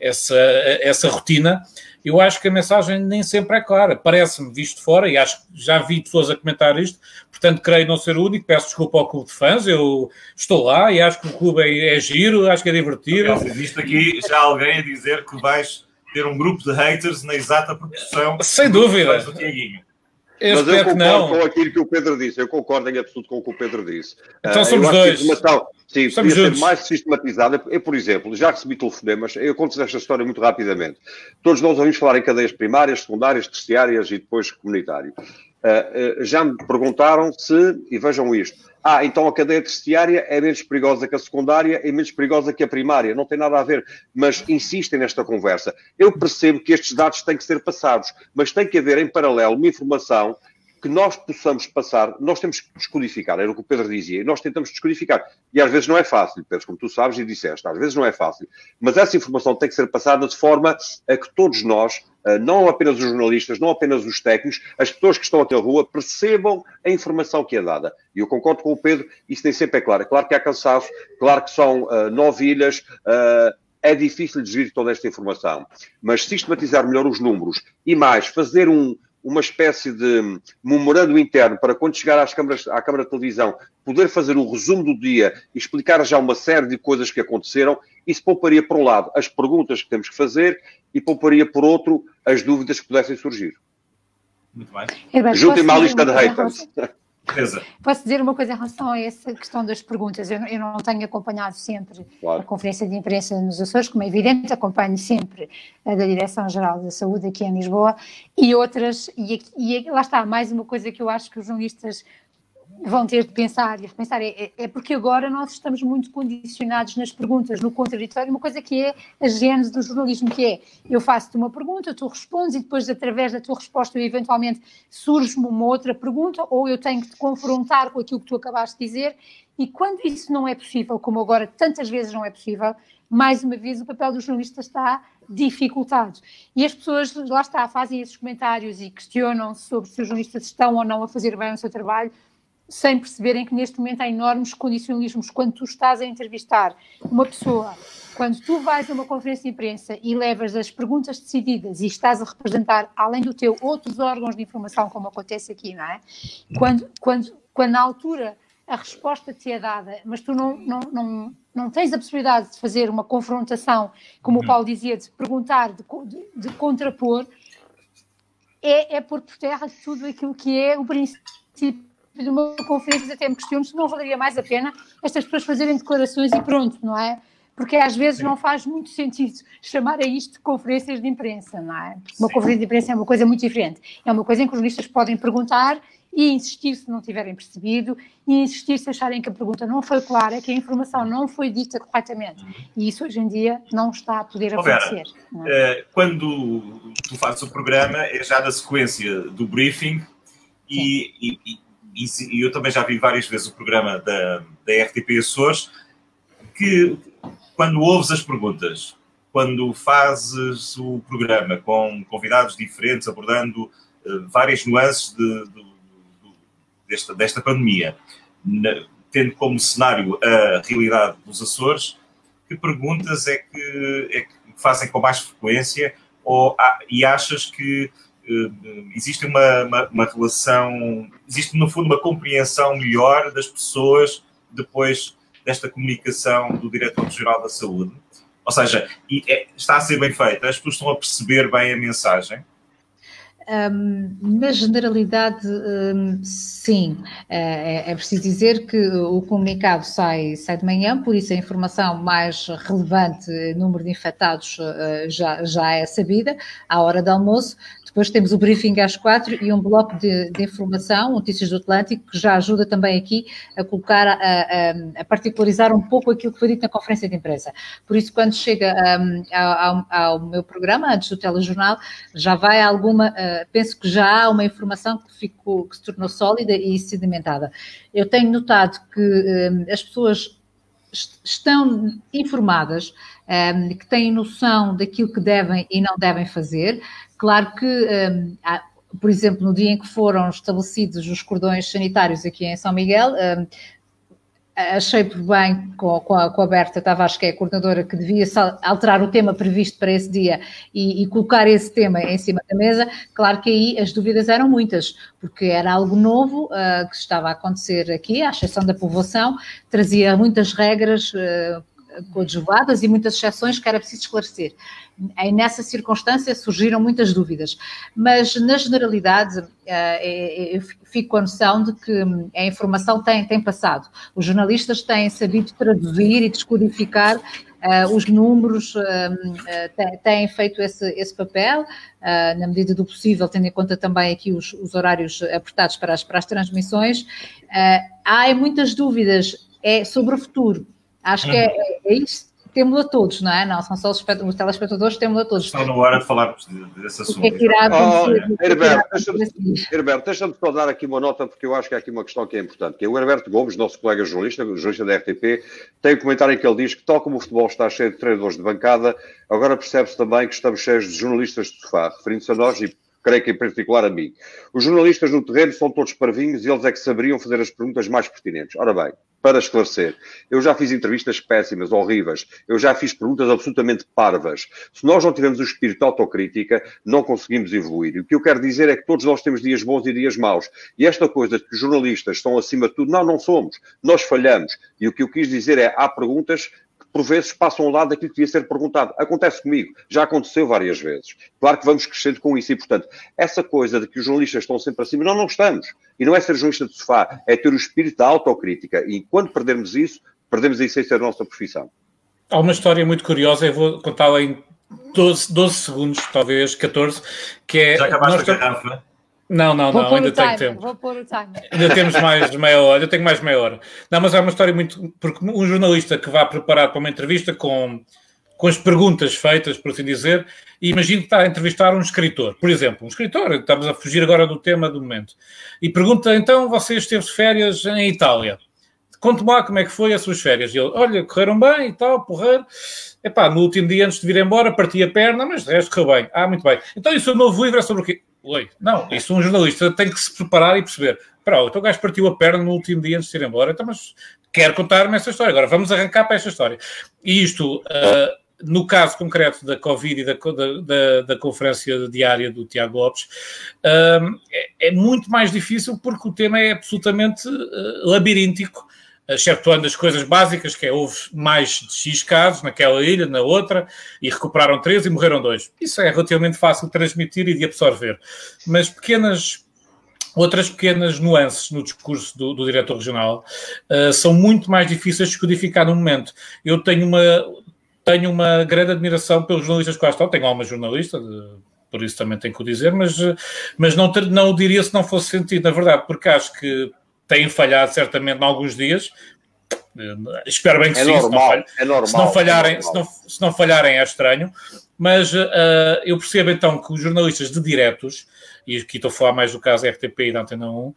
essa rotina, eu acho que a mensagem nem sempre é clara. Parece-me, visto de fora, e acho que já vi pessoas a comentar isto, portanto, creio não ser o único, peço desculpa ao clube de fãs, eu estou lá e acho que o clube é giro, acho que é divertido. Existe aqui já alguém a dizer que vais ter um grupo de haters na exata proporção. Sem dúvida. Do Tiaguinho. Mas eu concordo com aquilo que o Pedro disse. Eu concordo em absoluto com o que o Pedro disse. Então somos dois. Sim, podia ser mais sistematizada. Eu, por exemplo, já recebi telefonemas. Eu conto esta história muito rapidamente. Todos nós ouvimos falar em cadeias primárias, secundárias, terciárias e depois comunitário. Já me perguntaram se, e vejam isto, então a cadeia terciária é menos perigosa que a secundária e menos perigosa que a primária. Não tem nada a ver, mas insistem nesta conversa. Eu percebo que estes dados têm que ser passados, mas tem que haver em paralelo uma informação que nós possamos passar, nós temos que descodificar, era o que o Pedro dizia, e nós tentamos descodificar. E às vezes não é fácil, Pedro, como tu sabes e disseste, às vezes não é fácil. Mas essa informação tem que ser passada de forma a que todos nós, não apenas os jornalistas, não apenas os técnicos, as pessoas que estão aqui na rua, percebam a informação que é dada. E eu concordo com o Pedro, isso nem sempre é claro. É claro que há cansaço, claro que são 9 ilhas, é difícil de gerir toda esta informação. Mas sistematizar melhor os números e mais, fazer uma espécie de memorando interno para quando chegar à Câmara de Televisão poder fazer um resumo do dia e explicar já uma série de coisas que aconteceram, isso pouparia por um lado as perguntas que temos que fazer e pouparia por outro as dúvidas que pudessem surgir. Muito bem. Juntem-me à lista de haters. Posso dizer uma coisa em relação a essa questão das perguntas? Eu não tenho acompanhado sempre a conferência de imprensa nos Açores, como é evidente, acompanho sempre a da Direção-Geral da Saúde aqui em Lisboa e outras, e lá está, mais uma coisa que eu acho que os jornalistas vão ter de pensar e repensar, é porque agora nós estamos muito condicionados nas perguntas, no contraditório, uma coisa que é a gênese do jornalismo, que é, eu faço-te uma pergunta, tu respondes e depois através da tua resposta eventualmente surge-me uma outra pergunta ou eu tenho que te confrontar com aquilo que tu acabaste de dizer e quando isso não é possível, como agora tantas vezes não é possível, mais uma vez o papel do jornalista está dificultado. E as pessoas, lá está, fazem esses comentários e questionam-se sobre se os jornalistas estão ou não a fazer bem o seu trabalho, sem perceberem que neste momento há enormes condicionalismos. Quando tu estás a entrevistar uma pessoa, quando tu vais a uma conferência de imprensa e levas as perguntas decididas e estás a representar, além do teu, outros órgãos de informação, como acontece aqui, não é? Quando na altura a resposta te é dada, mas tu não tens a possibilidade de fazer uma confrontação, como o Paulo dizia, de perguntar, de contrapor, é pôr por terra tudo aquilo que é o princípio de uma conferência. Até me questiono se não valeria mais a pena estas pessoas fazerem declarações e pronto, não é? Porque às vezes não faz muito sentido chamar a isto de conferências de imprensa, não é? Uma conferência de imprensa é uma coisa muito diferente. É uma coisa em que os jornalistas podem perguntar e insistir se não tiverem percebido e insistir se acharem que a pergunta não foi clara, que a informação não foi dita corretamente. E isso hoje em dia não está a poder acontecer. Vera, quando tu fazes o programa é já na sequência do briefing e eu também já vi várias vezes o programa da RTP Açores, que quando ouves as perguntas, quando fazes o programa com convidados diferentes, abordando várias nuances desta pandemia, tendo como cenário a realidade dos Açores, que perguntas é que fazem com mais frequência e achas que existe uma relação, existe no fundo uma compreensão melhor das pessoas depois desta comunicação do Diretor-Geral da Saúde? Ou seja, está a ser bem feita, as pessoas estão a perceber bem a mensagem? Na generalidade, sim. É preciso dizer que o comunicado sai de manhã, por isso a informação mais relevante, número de infectados, já é sabida, à hora do almoço. Depois temos o briefing às 4 e um bloco de informação, Notícias do Atlântico, que já ajuda também aqui a colocar, a particularizar um pouco aquilo que foi dito na conferência de imprensa. Por isso, quando chega ao meu programa, antes do telejornal, já vai alguma, penso que já há uma informação que se tornou sólida e sedimentada. Eu tenho notado que as pessoas estão informadas, que têm noção daquilo que devem e não devem fazer. Claro que, por exemplo, no dia em que foram estabelecidos os cordões sanitários aqui em São Miguel, achei por bem com a Berta Tavares, que é a coordenadora, que devia alterar o tema previsto para esse dia e colocar esse tema em cima da mesa. Claro que aí as dúvidas eram muitas, porque era algo novo que estava a acontecer aqui, à exceção da povoação, trazia muitas regras coadjuvadas e muitas exceções que era preciso esclarecer. E nessa circunstância surgiram muitas dúvidas, mas na generalidade eu fico com a noção de que a informação tem passado. Os jornalistas têm sabido traduzir e descodificar Os números têm feito esse papel, na medida do possível, tendo em conta também aqui os horários apertados para as transmissões. Há muitas dúvidas sobre o futuro. Acho que é isso. Temos a todos, não é? Não são só os telespectadores, temos a todos. Está na hora de falarmos desse assunto. O que é que irá acontecer? Herberto, deixa-me só dar aqui uma nota, porque eu acho que há aqui uma questão que é importante, que é o Herberto Gomes, nosso colega jornalista da RTP, tem um comentário em que ele diz que, tal como o futebol está cheio de treinadores de bancada, agora percebe-se também que estamos cheios de jornalistas de sofá, referindo-se a nós e creio que em particular a mim. Os jornalistas no terreno são todos parvinhos e eles é que saberiam fazer as perguntas mais pertinentes. Ora bem, para esclarecer, eu já fiz entrevistas péssimas, horríveis, eu já fiz perguntas absolutamente parvas. Se nós não tivermos o espírito de autocrítica, não conseguimos evoluir. E o que eu quero dizer é que todos nós temos dias bons e dias maus. E esta coisa de que os jornalistas estão acima de tudo, não somos. Nós falhamos. E o que eu quis dizer é, há perguntas por vezes passam ao lado daquilo que devia ser perguntado. Acontece comigo, já aconteceu várias vezes. Claro que vamos crescendo com isso e, portanto, essa coisa de que os jornalistas estão sempre acima, não estamos. E não é ser jornalista de sofá, é ter o espírito da autocrítica. E quando perdermos isso, perdemos a essência da nossa profissão. Há uma história muito curiosa, eu vou contá-la em 12 segundos, talvez 14, que é... Já acabaste a garrafa? Não, ainda tenho tempo. Vou pôr o timer. Ainda temos mais de meia hora, eu tenho mais meia hora. Não, mas é uma história muito... Porque um jornalista que vá preparado para uma entrevista com as perguntas feitas, por assim dizer, e imagino que está a entrevistar um escritor. Por exemplo, um escritor, estamos a fugir agora do tema do momento, e pergunta, então, você esteve de férias em Itália. Conte-me lá como é que foi as suas férias. E ele, olha, correram bem e tal, porreiro. Epá, no último dia antes de vir embora, parti a perna, mas de resto correu bem. Muito bem. Então, isso o novo livro é sobre o quê? Oi. Não, isso um jornalista tem que se preparar e perceber. Espera, então o gajo partiu a perna no último dia antes de ir embora, então, mas quero contar-me essa história. Agora, vamos arrancar para esta história. E isto, no caso concreto da Covid e da conferência diária do Tiago Lopes, é muito mais difícil porque o tema é absolutamente labiríntico, excetuando as coisas básicas, que houve mais de X casos naquela ilha, na outra, e recuperaram 3 e morreram 2. Isso é relativamente fácil de transmitir e de absorver. Mas outras pequenas nuances no discurso do diretor regional são muito mais difíceis de codificar no momento. Eu tenho uma grande admiração pelos jornalistas que lá estão. Tenho alguma jornalista, por isso também tenho que o dizer, mas não o diria se não fosse sentido, na verdade, porque acho que têm falhado certamente em alguns dias. Espero bem que sim. É normal. Se não falharem é estranho. Mas eu percebo então que os jornalistas de diretos, e aqui estou a falar mais do caso RTP e da Antena 1,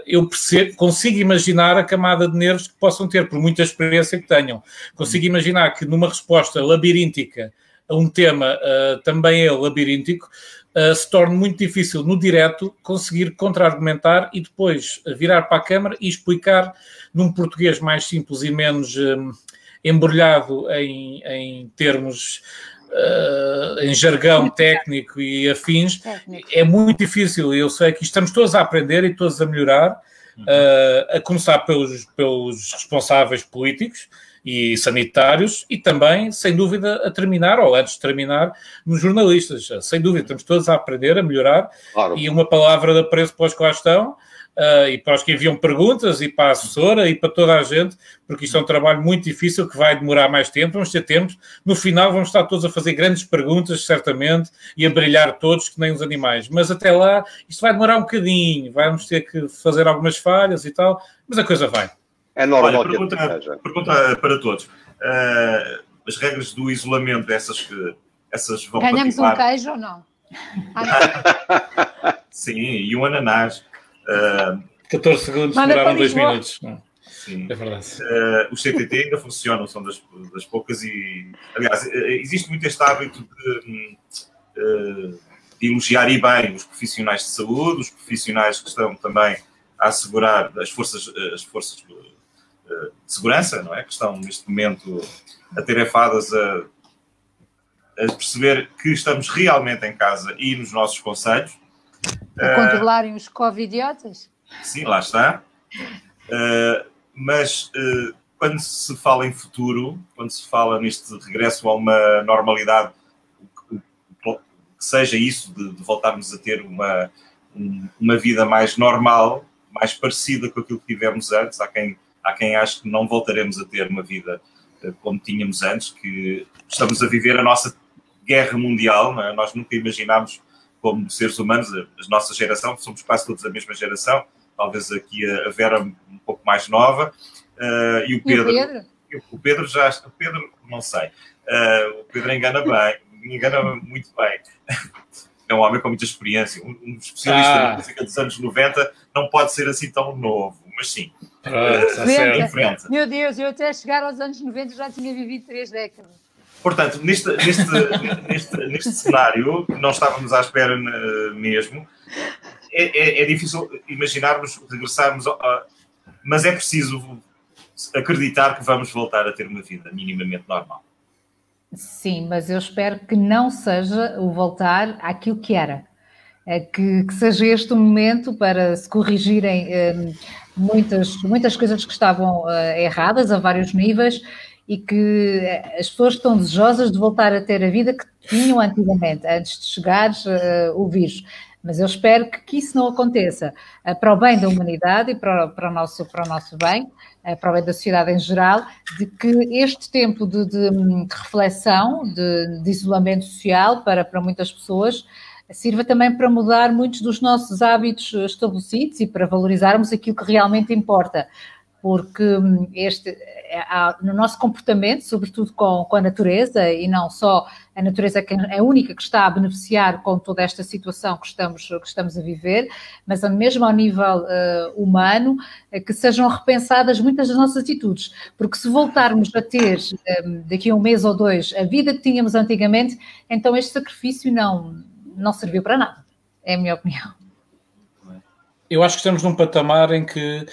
eu consigo imaginar a camada de nervos que possam ter, por muita experiência que tenham. Consigo imaginar que numa resposta labiríntica a um tema também labiríntico, se torna muito difícil no direto conseguir contra-argumentar e depois virar para a câmara e explicar num português mais simples e menos embrulhado em termos, em jargão técnico e afins. É muito difícil. Eu sei que estamos todos a aprender e todos a melhorar, a começar pelos responsáveis políticos e sanitários e também, sem dúvida, a terminar, ou antes de terminar, nos jornalistas. Sem dúvida, estamos todos a aprender, a melhorar. Claro. E uma palavra de apreço para os que lá estão, e para os que enviam perguntas, e para a assessora, e para toda a gente, porque isto é um trabalho muito difícil, que vai demorar mais tempo, vamos ter tempo. No final vamos estar todos a fazer grandes perguntas, certamente, e a brilhar todos, que nem os animais. Mas até lá, isto vai demorar um bocadinho, vamos ter que fazer algumas falhas e tal, mas a coisa vai. É normal. Olha, pergunta para todos. As regras do isolamento, essas vão Ganhamos participar? Um queijo ou não? Sim, e um ananás. 14 segundos, demoraram 2 minutos. Não. Sim. É verdade. Os CTT ainda funcionam, são das poucas e... Aliás, existe muito este hábito de elogiar e bem os profissionais de saúde, os profissionais que estão também a assegurar as forças de segurança, não é? Que estão neste momento atarefadas a perceber que estamos realmente em casa e nos nossos concelhos. A controlarem os covidiotas? Sim, lá está. Mas quando se fala em futuro, quando se fala neste regresso a uma normalidade, que seja isso de voltarmos a ter uma vida mais normal, mais parecida com aquilo que tivemos antes, há quem ache que não voltaremos a ter uma vida como tínhamos antes, que estamos a viver a nossa guerra mundial, não é? Nós nunca imaginámos, como seres humanos, a nossa geração, somos quase todos a mesma geração, talvez aqui a Vera um pouco mais nova, e o Pedro? O Pedro não sei, o Pedro engana muito bem. É um homem com muita experiência, um especialista na música dos anos 90, não pode ser assim tão novo, mas sim, em frente. Meu Deus, eu até chegar aos anos 90 já tinha vivido 3 décadas. Portanto, neste cenário, que não estávamos à espera mesmo, é difícil imaginarmos regressarmos, mas é preciso acreditar que vamos voltar a ter uma vida minimamente normal. Sim, mas eu espero que não seja o voltar àquilo que era. Que seja este o momento para se corrigirem muitas coisas que estavam erradas a vários níveis e que as pessoas estão desejosas de voltar a ter a vida que tinham antigamente, antes de chegar o vírus. Mas eu espero que isso não aconteça para o bem da humanidade e para o nosso bem, para o bem da sociedade em geral, de que este tempo de reflexão, de isolamento social para muitas pessoas, sirva também para mudar muitos dos nossos hábitos estabelecidos e para valorizarmos aquilo que realmente importa. Porque no nosso comportamento, sobretudo com a natureza, e não só a natureza que é a única que está a beneficiar com toda esta situação que estamos a viver, mas mesmo ao nível humano, que sejam repensadas muitas das nossas atitudes. Porque se voltarmos a ter, daqui a um mês ou 2, a vida que tínhamos antigamente, então este sacrifício não serviu para nada, é a minha opinião. Eu acho que estamos num patamar em que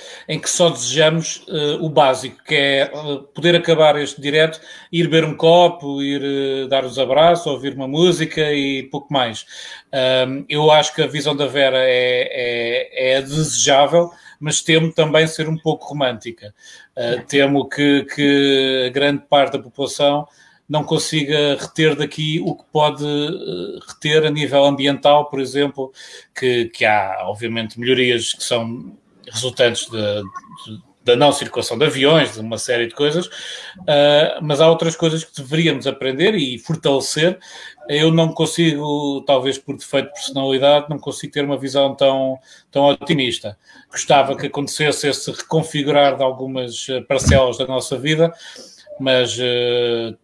só desejamos o básico, que é poder acabar este direto, ir beber um copo, ir dar os abraços, ouvir uma música e pouco mais. Eu acho que a visão da Vera é desejável, mas temo também ser um pouco romântica. Temo que a grande parte da população não consiga reter daqui o que pode reter a nível ambiental, por exemplo, que há, obviamente, melhorias que são resultantes da não circulação de aviões, de uma série de coisas, mas há outras coisas que deveríamos aprender e fortalecer. Eu não consigo, talvez por defeito de personalidade, não consigo ter uma visão tão otimista. Gostava que acontecesse esse reconfigurar de algumas parcelas da nossa vida, mas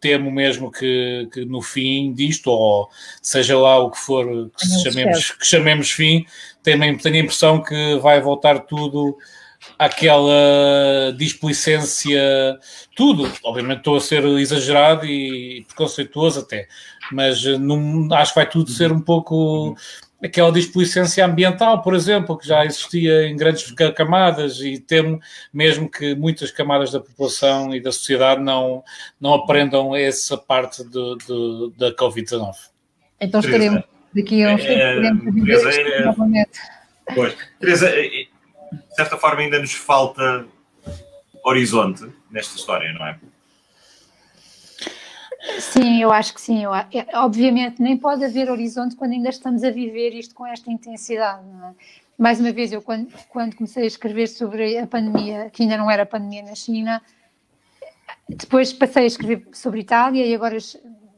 temo mesmo que no fim disto, ou seja lá o que for que chamemos fim, tenho a impressão que vai voltar tudo àquela displicência, tudo. Obviamente estou a ser exagerado e preconceituoso até, mas acho que vai tudo ser um pouco aquela displicência ambiental, por exemplo, que já existia em grandes camadas, e temo mesmo que muitas camadas da população e da sociedade não aprendam essa parte da Covid-19. Então estaremos daqui a uns tempos novamente. Pois, Teresa, de certa forma ainda nos falta horizonte nesta história, não é? Sim, eu acho que sim. Obviamente, nem pode haver horizonte quando ainda estamos a viver isto com esta intensidade, não é? Mais uma vez, eu quando comecei a escrever sobre a pandemia, que ainda não era pandemia na China, depois passei a escrever sobre Itália e agora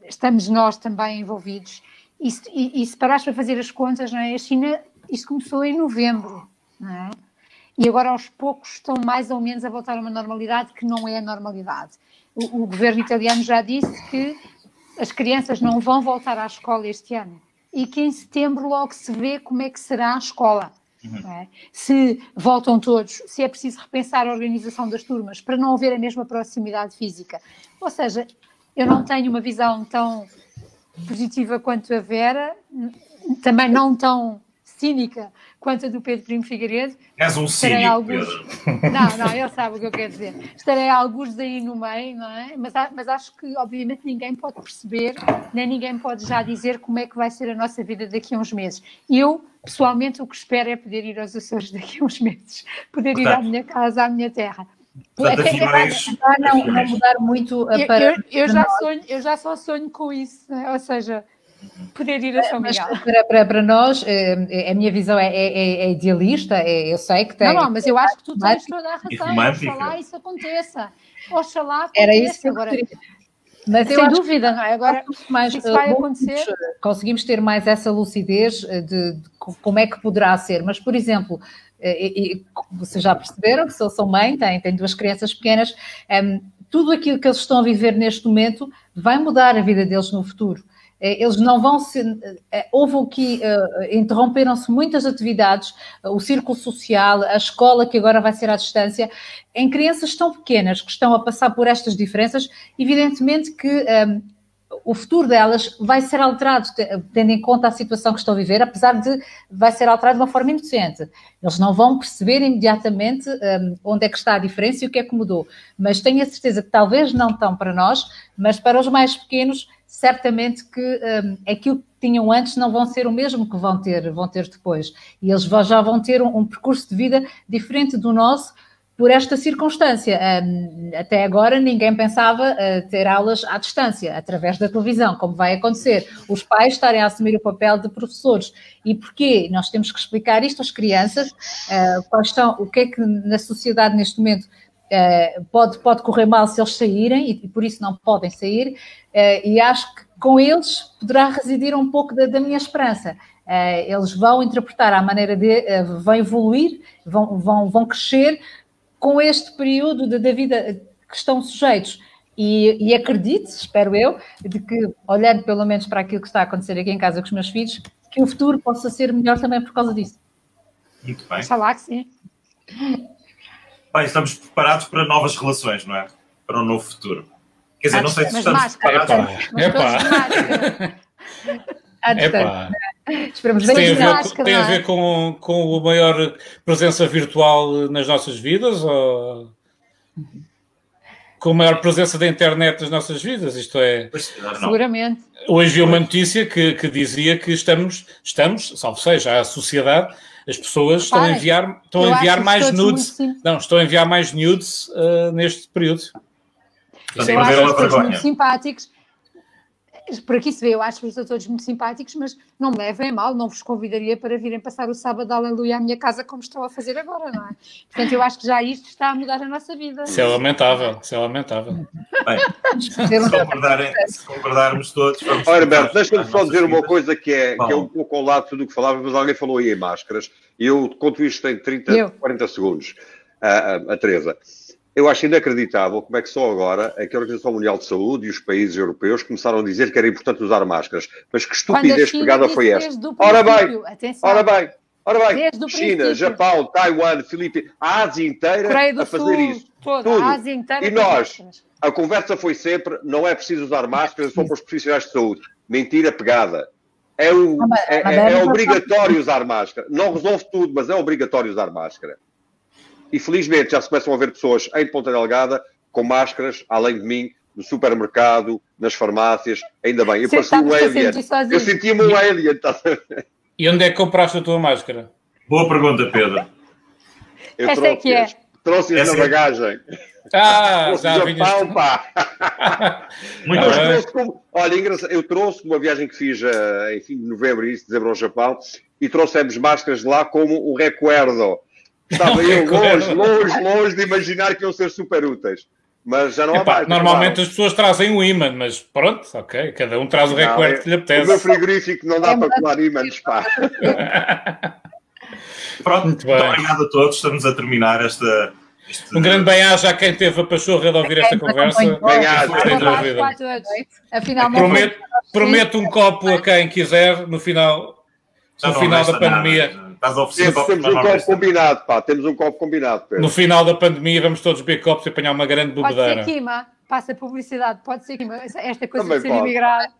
estamos nós também envolvidos. E se parares para fazer as contas, não é? A China, isto começou em novembro, não é? E agora aos poucos estão mais ou menos a voltar a uma normalidade que não é a normalidade. O governo italiano já disse que as crianças não vão voltar à escola este ano e que em setembro logo se vê como é que será a escola. Não é? Se voltam todos, se é preciso repensar a organização das turmas para não haver a mesma proximidade física. Ou seja, eu não tenho uma visão tão positiva quanto a Vera, também não tão cínica quanto a do Pedro Primo Figueiredo. És um cínico, Pedro. Não, ele sabe o que eu quero dizer. Estarei alguns aí no meio, não é? Mas acho que, obviamente, ninguém pode perceber, nem ninguém pode já dizer como é que vai ser a nossa vida daqui a uns meses. Eu, pessoalmente, o que espero é poder ir aos Açores daqui a uns meses. Poder ir à minha casa, à minha terra. Não mudar muito Eu já só sonho com isso, né? Ou seja, poder ir a São Miguel. Para nós, a minha visão é idealista, eu sei que tem... Não, mas eu acho que tu tens toda a razão. Oxalá isso aconteça. Oxalá aconteça. Era isso que eu agora... Mas sem dúvida, não é? Agora, mais, isso vai acontecer. Conseguimos ter mais essa lucidez de como é que poderá ser. Mas, por exemplo, vocês já perceberam que sou mãe, tenho 2 crianças pequenas, tudo aquilo que eles estão a viver neste momento vai mudar a vida deles no futuro. Eles não vão se... Houve aqui... interromperam-se muitas atividades, o círculo social, a escola, que agora vai ser à distância, em crianças tão pequenas que estão a passar por estas diferenças, evidentemente que o futuro delas vai ser alterado, tendo em conta a situação que estão a viver, apesar de vai ser alterado de uma forma inocente. Eles não vão perceber imediatamente onde é que está a diferença e o que é que mudou. Mas tenho a certeza que talvez não tão para nós, mas para os mais pequenos, certamente que aquilo que tinham antes não vão ser o mesmo que vão ter depois. E eles já vão ter um percurso de vida diferente do nosso por esta circunstância. Até agora ninguém pensava ter aulas à distância, através da televisão, como vai acontecer. Os pais estarem a assumir o papel de professores. E porquê? Nós temos que explicar isto às crianças, o que é que na sociedade neste momento pode correr mal se eles saírem, e por isso não podem sair, e acho que com eles poderá residir um pouco da minha esperança. Eles vão interpretar à maneira vão evoluir, vão crescer com este período da vida que estão sujeitos. E acredito, espero eu, de que, olhando pelo menos para aquilo que está a acontecer aqui em casa com os meus filhos, que o futuro possa ser melhor também por causa disso. Muito bem. Oxalá que sim. Bem, estamos preparados para novas relações, não é? Para um novo futuro. Quer dizer, não sei se estamos preparados. Esperamos tem a ver com a maior presença virtual nas nossas vidas ou com a maior presença da internet nas nossas vidas? Isto é... Seguramente. Hoje vi uma notícia que dizia que estamos, salvo seja, a sociedade, as pessoas estão a enviar mais nudes. Não, estão a enviar mais nudes neste período. Eu acho que todos muito simpáticos. Por aqui se vê, eu acho que estão todos muito simpáticos, mas não me levem a mal, não vos convidaria para virem passar o sábado, aleluia, à minha casa como estão a fazer agora, não é? Portanto, eu acho que já isto está a mudar a nossa vida. Isso é lamentável, isso é lamentável. Bem, se concordarmos todos... Olha, Roberto, deixa-me só dizer uma coisa que é um pouco ao lado de tudo o que falava, mas alguém falou aí em máscaras, e eu conto isto em 40 segundos, a Teresa. Eu acho inacreditável como é que só agora é que a Organização Mundial de Saúde e os países europeus começaram a dizer que era importante usar máscaras. Mas que estupidez pegada foi esta? Ora bem, China, Japão, Taiwan, Filipinas, a Ásia inteira a fazer isso. Tudo. A Ásia inteira. E nós, a conversa foi sempre, não é preciso usar máscaras, só para os profissionais de saúde. Mentira pegada. É obrigatório usar máscara. Não resolve tudo, mas é obrigatório usar máscara. E felizmente já se começam a ver pessoas em Ponta Delgada com máscaras, além de mim, no supermercado, nas farmácias. Ainda bem, eu parecia um alien. Eu sentia-me um alien. E onde é que compraste a tua máscara? Boa pergunta, Pedro. Eu trouxe-as na bagagem. Já vinhas. Olha, engraçado, eu trouxe numa viagem que fiz em fim de novembro e início de dezembro ao Japão e trouxemos máscaras de lá como um recuerdo. Estava eu longe de imaginar que iam ser super úteis. Mas já não há mais. Normalmente as pessoas trazem um ímã, mas pronto, ok. Cada um traz o recuerdo que lhe apetece. O meu frigorífico não dá para colar ímãs, pá. Pronto, muito obrigado a todos. Estamos a terminar esta... Um grande bem-aja a quem teve a pachorra de ouvir esta conversa. Prometo um copo a quem quiser no final da pandemia. Temos um copo combinado, pá. Temos um copo combinado, Pedro. No final da pandemia vamos todos beber copos e apanhar uma grande bebedeira. Pode ser Quima. Passa publicidade. Pode ser Quima. Esta coisa também de ser imigrado.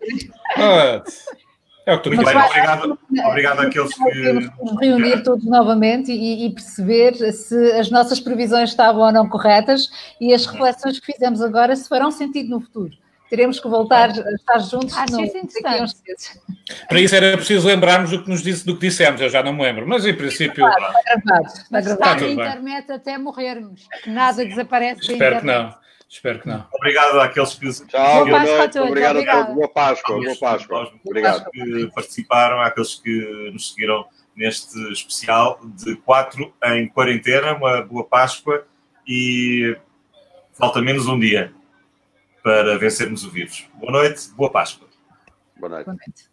É o que tu muito bem, obrigado àqueles que... Nos reunir todos novamente e perceber se as nossas previsões estavam ou não corretas e as reflexões que fizemos agora se farão sentido no futuro. Teremos que voltar a estar juntos. Acho isso interessante. Para isso era preciso lembrarmos do que dissemos. Eu já não me lembro, mas em princípio... Mas está na internet até morrermos. Que nada desaparece da internet. Espero que não. Espero que não. Obrigado àqueles que... Tchau, Boa boa Páscoa a noite. todos, Obrigado a obrigada. todos. Boa Páscoa. Boa Páscoa. Obrigado. Àqueles que participaram, àqueles que nos seguiram neste especial de 4 em quarentena. Uma boa Páscoa e falta menos um dia para vencermos o vírus. Boa noite, boa Páscoa. Boa noite. Boa noite.